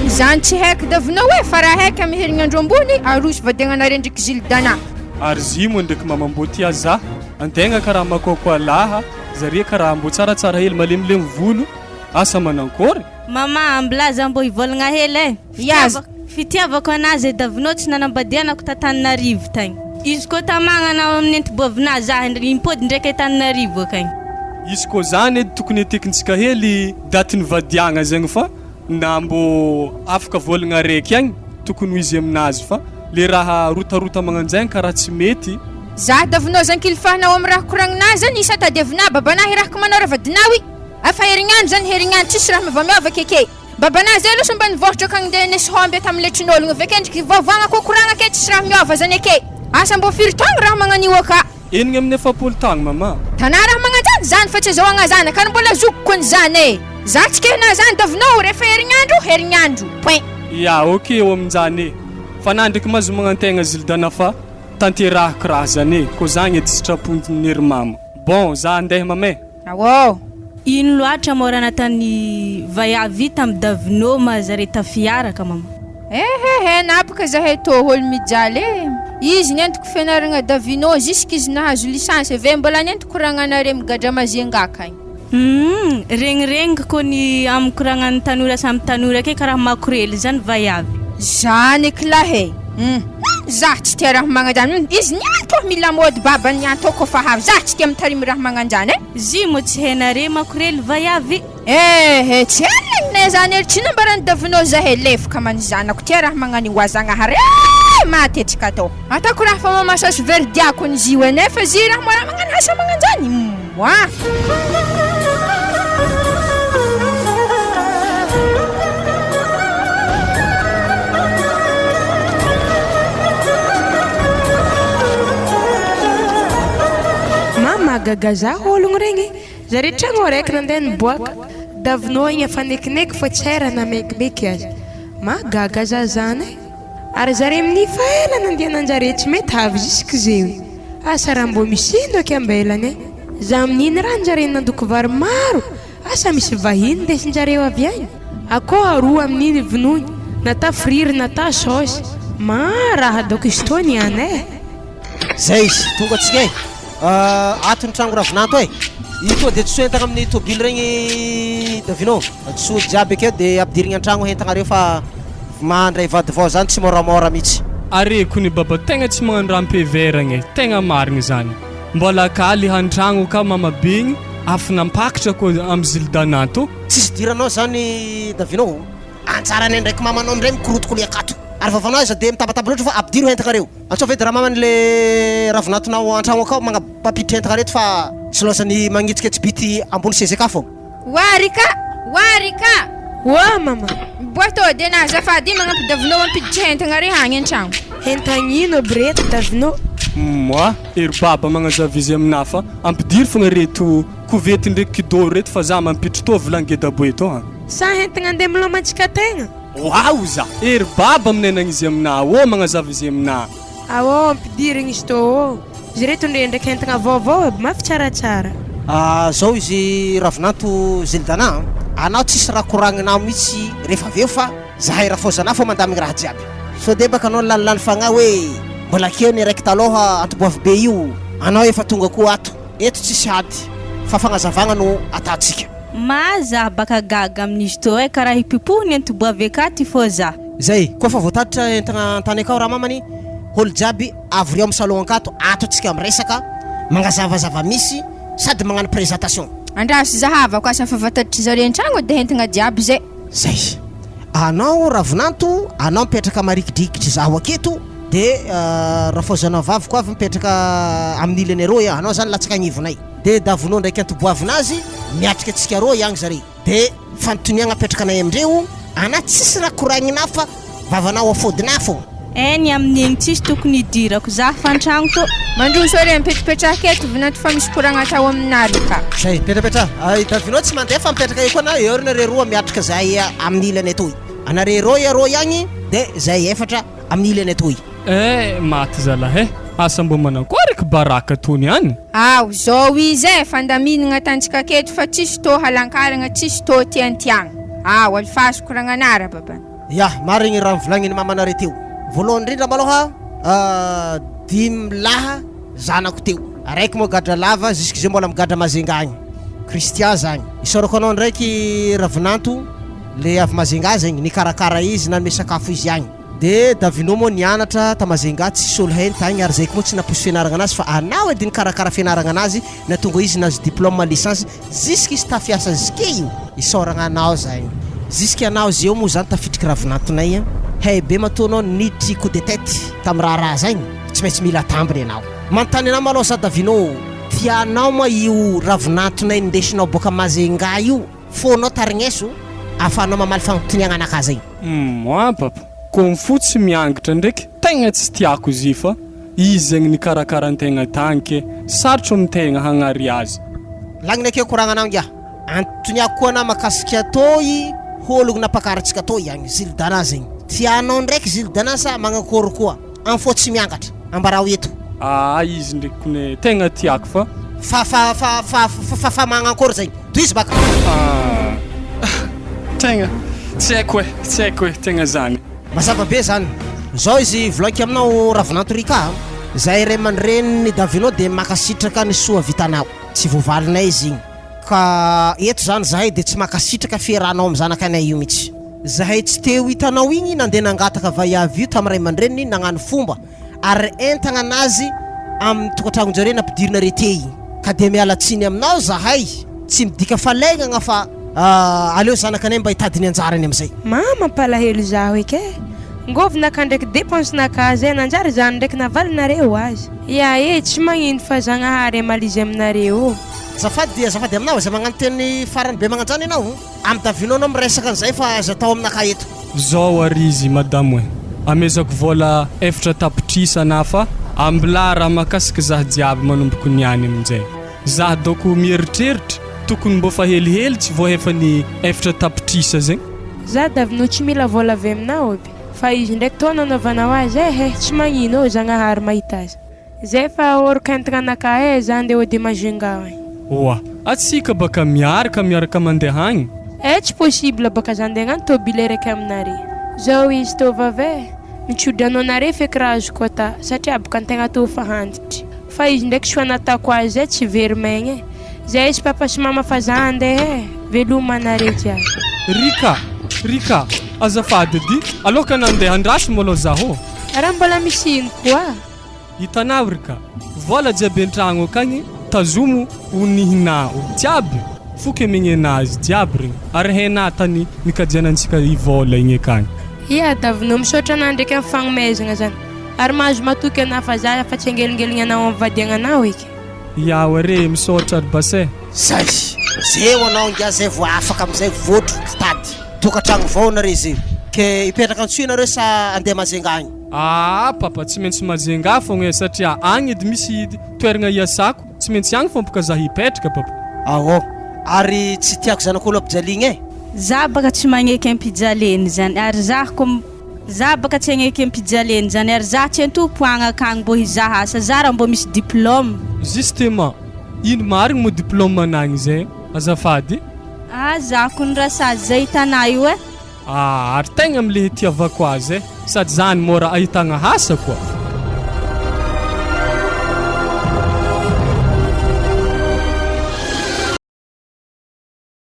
zany tsy heky davino fa raha heky amin'ny herignandro ambony arosy vadiagnanare ndraiky zildana ary zimo ndraiky mama mbo tia za antegna karaha makokoalaha zare karaha mbo tsaratsara hely malemilemy volo asa manankory Mama amblaza mbo ivolagna hely fitiavako anazy davino tsy nanambadianako tatanarivo tagny. Izy ko tamagnana amin'ny antoboavina za impody ndraiky Tananarivo akagny. Izy ko zany edy tokony atekintsika hely datiny vadiagna zegny fa na mbo afaka volagna raiky agny tokony izy aminazy fa le raha rotarota magnanjaigny karaha tsy mety. Za davino zany kilifahnao amin'ny raha koragnina zany isa tadiavina babanahy rahako manao vadinawi afa herignandro zany herignandro tsisy raha mivamiava keke babanahy zay aloha somba nivohitra akagny ndeha nisy homby tamletrin'ologno avake ndriky vavagna koa koragna ke tsisy raha miova zany ake asa mbo firy taogno raha magnanio aka enigny amin'ny 7 taogno mama tana raha magnanjany zany fa tsy azahoagna zany ka mbola zokoko ny zany za tsy kehina zany davinao rehefa herignandro point ok eo aminjany fa na ndraiky mahazo magnantegna zildana fa tanterahako raha zany ko zagny edy sitrapon'ny ery mama bon za andeha mame ino loatra morana tany vayavy tam davino mazare tafiaraka mama napaka zahay tô olo mijaly izy nentiko fianaragna davino jusqu'izy nahazo licence ave mbola nentiko koragnanare migadra mazenga akagny regniregniko kony amin'ny koragnan'ny tanora samy tanora ake karaha makorely zany vayavy zany eklahe za tsy tia raha magnanjany izy nianto mila mody baba nianto ko fa havy za tsy tia mitarimy raha magnanjany zimo tsy hainare makorely vayavy tsy hainay zany ery tsy nambarany davino zahay lefaka many zanako tia raha magnani oazagnahare matetsika atao atako raha fa mamasasy verdiako ny zio ene fa zy raha mora magnany asa magnanjany Magaza ologno regny zare tragno araiky nandeha niboaka davino igny efa nekineky fa tsy haira na mekimeky azy magaga za zany ary zare amin'ny faela nandehananjare tsy mety avy jusk'izay asa raha mbo misindo aky ambelany za amin'iny raha njare nandoko vary maro asa misy vahiny ndesinjare avy agny akô aroa amin'iny vinony nata friry nata saosy raha doko istony any zay izy tonga atsika atony tragno ravinanto ito dia tsy entagna amin'ny tobily regny davino tsy jiaby akeo dia ampidirigna an-tragno hentagna reo fa mandray vady vao zany tsy moramora mihitsy areko ny baba tegna tsy magnano rampeveragna tegna marigny zany mbola ka le han-tragno ka mamabegny afinampakatra ko amin'ny zildana to tsisy diranao zany davino antsarany ndraiky mamanao amindray mikorotokolo akato ary vavanao izy dia mitabataba loatra fa ampidiro hentagna reo antsova edy raha mamany le ravinatonao an-tragno akao magnapapiditra hentagna reto fa tsy loasany magnitsika tsy bity ambony sezy aka fô warika mama boato dia na azafady magnampy davino mampiditra hentagna re hagny an-tragno hentagnino brety davino ery baba magnazavizy amina fa ampidiry fogna reto kovety ndraiky kidô reto fa za mampiditra to vilangeda-boe to sa hentagna andeha milomantsika tegna za ery baba aminenagna izy amina magnazava izy amina ampidirigny izy tô izy reto ndre ndraiky hentagna vaovao mafy tsaratsara zao izy ravinanto zildana anao tsisy raha koragninao mihitsy rehefa aveo fa zahay rafozana fa mandamigny raha jiaby so de baka anao lanilany fagna hoe mbola keo ny raiky taloha antoboavy be io anao efa tonga koa ato eto tsisy ady fa fagnazavagna no ataontsika maza baka gaga amin'izy tô karaha hipipohony antoboavy akaty fô za zay koa fa voatatitra entagna antany akao raha mamany olo jiaby avy reo amin'ny salon akato ato atsika miresaka magnazavazava misy sady magnano présentation andraso zahavako asa fahafantatry zare an-tragno dia hentagna jiaby zay anao ravinanto anao mipetraka marikidrikitry zaho aketo de raha fozana vavy koa avy mipetraka amin'ny ilany roy anao zany latsaka agnivonay de davonao ndraiky antoboavinazy miatrika atsika roy agny zare de fanontoniagna apetraka anay amindreo ana tsisy raha koragnina fa vavanao afodina fo eny amin'igny tsisy tokony hidirako za fantragno to mandroso re mipetrapetraka eto vinato fa misy koragna tao aminary ka zay petrapetra davinao tsy mandeha fa mipetraka io koa na eo nareo roa miatrika zay amin'ny ilany etoy anare roy agny de zay efatra amin'ny ilany etoy maty zalahy asa mbo manankoraky baraka tony any aw zao izy fandaminagna tantsika aketo fa tsisy tô halankalagna tsisy tô tiantiagna alfaso koragnanara baba ya marigny raha volagniny mamanare teo voalohany indrindra maloha 5 laha zanako teo araiky moa gadra lava jusque zay mbola migadra mazenga agny Christian zagny isorako anao ndraiky ravinanto le avy mazenga zegny nikarakara izy nanome sakafo izy agny de davino moa nianatra ta mazenga tsisy olo hainy tagny ary zayko moa tsy naposy fianaragna anazy fa anao edy nikarakara fianaragna anazy na tonga izy nazo diplôme licence jusque izy tafiasa zike io isoragna anao zagny jusque anao zeo moa zany tafidriky ravinantonay hay be matoanao niditry coup de tête tamy raha zagny tsy maintsy mila tambiny anao manontany anao maloha sa davino tianao moa io ravinantonay ndesinao boka mazenga io fonao tarigneso afanao mamaly fanontoniagna anaka zay moi papa kom fotsy miangitra ndraiky tegna tsy tiako izy fa izy zegny nikarakarahantegna tagny ke sarotro amintegna hagnary azy lagniny akeo koragnanao ngia antoniako koa na makasika toy hologno napakaratsika toy agny zildana zegny tianao ndraiky zildana sa magnakory koa amfo tsy miangatra ambarao eto izy ndraiky kone tegna tiako fa magnakory zay toy izy baka tegna tsy haiko tegna zany mazava be zany zao izy volaky aminao ravinanto rika zay ray aman-dreniny davino de makasitraka ny soa vitanao tsy voavalinay izy igny ka eto zany zahay de tsy makasitraka fiarahanao amin'ny zanakanay io mihitsy zahay tsy teo hitanao igny nandeha nangataka vaiavy io tamin'ny ray aman-dreniny nagnano fomba ary entagna anazy amin'ny tokantragnonjare nampidirina rete igny ka de mialatsiny aminao zahay tsy midika falaigna fa aleo zanakanay mba hitadiny anjarany amizay mama palahelo zaho eky ngovinaka ndraiky dépensenaka zay nanjary zany ndraiky navalinareo azy tsy magnino fa zagnahary amalizy aminareo zafady aminao zay magnano teny farany be magnanjany anao amy davino anao miresaka an'izay fa aza tao aminaka eto zao ary izy madamo amezako vola efatra tapitrisa fa ambila raha makasika zaho jiaby manomboko niany amin'izay zaho doko mieritreritra tokony mbo fa helihely tsy voahefa ny efatra tapitrisa zegny za davino tsy mila vola avy aminao fa izy ndraiky tô nanaovanao azy tsy magnino zagnahary mahita azy zay fa orokentagna anaka zany de ode mazenga oa atsika baka miaraka mandeha agny tsy possible baka zany de gnano tobile raiky aminare zao izy tô vave mitsody anao feky raha azoko ata satria baka antegna tô fa handitry fa izy ndraiky soa natako azy zay tsy very maigny zay izy papa sy mama fa za andeha velomanare jiaby rika azafady edy aloka nandeha andraso maloha zaho raha mbola misy ino koa hitanao rika vola jiaby an-tragno akagny tazomo onihinao jiaby foky megny anazy jiaby regny ary hainao tany nikadianantsika i vola igny akagny davino misaotra anao ndraiky amin'ny fagnomezagna zany ary mahazo matoky anao fa za fa tsy angelingeligny anao amin'ny vadiagnanao eky are misaotra ary base zay zeo anao ngia zay vo afaka amizay votro tady tokatragno vao nare zeo ke ipetraka antsoy nareo sa andeha mazenga agny papa tsy maintsy mazenga fogna satria agny edy misy toeragna iasako tsy maintsy agny fompaka za hipetraka papa ary tsy tiako zanak'olo ampijaligny za baka tsy magneky ampijaleny zany ary za baka tsy agneky ampijaleny zany ary za tsy antompoagna akagny mbo hizaha asa za raha mbo misy diplôme justement ino marigny mo diplôme anagny zay azafady za kony rasazy zay hitana io ary tegna amle hitiavako azy sady zany mora ahitagna hasa koa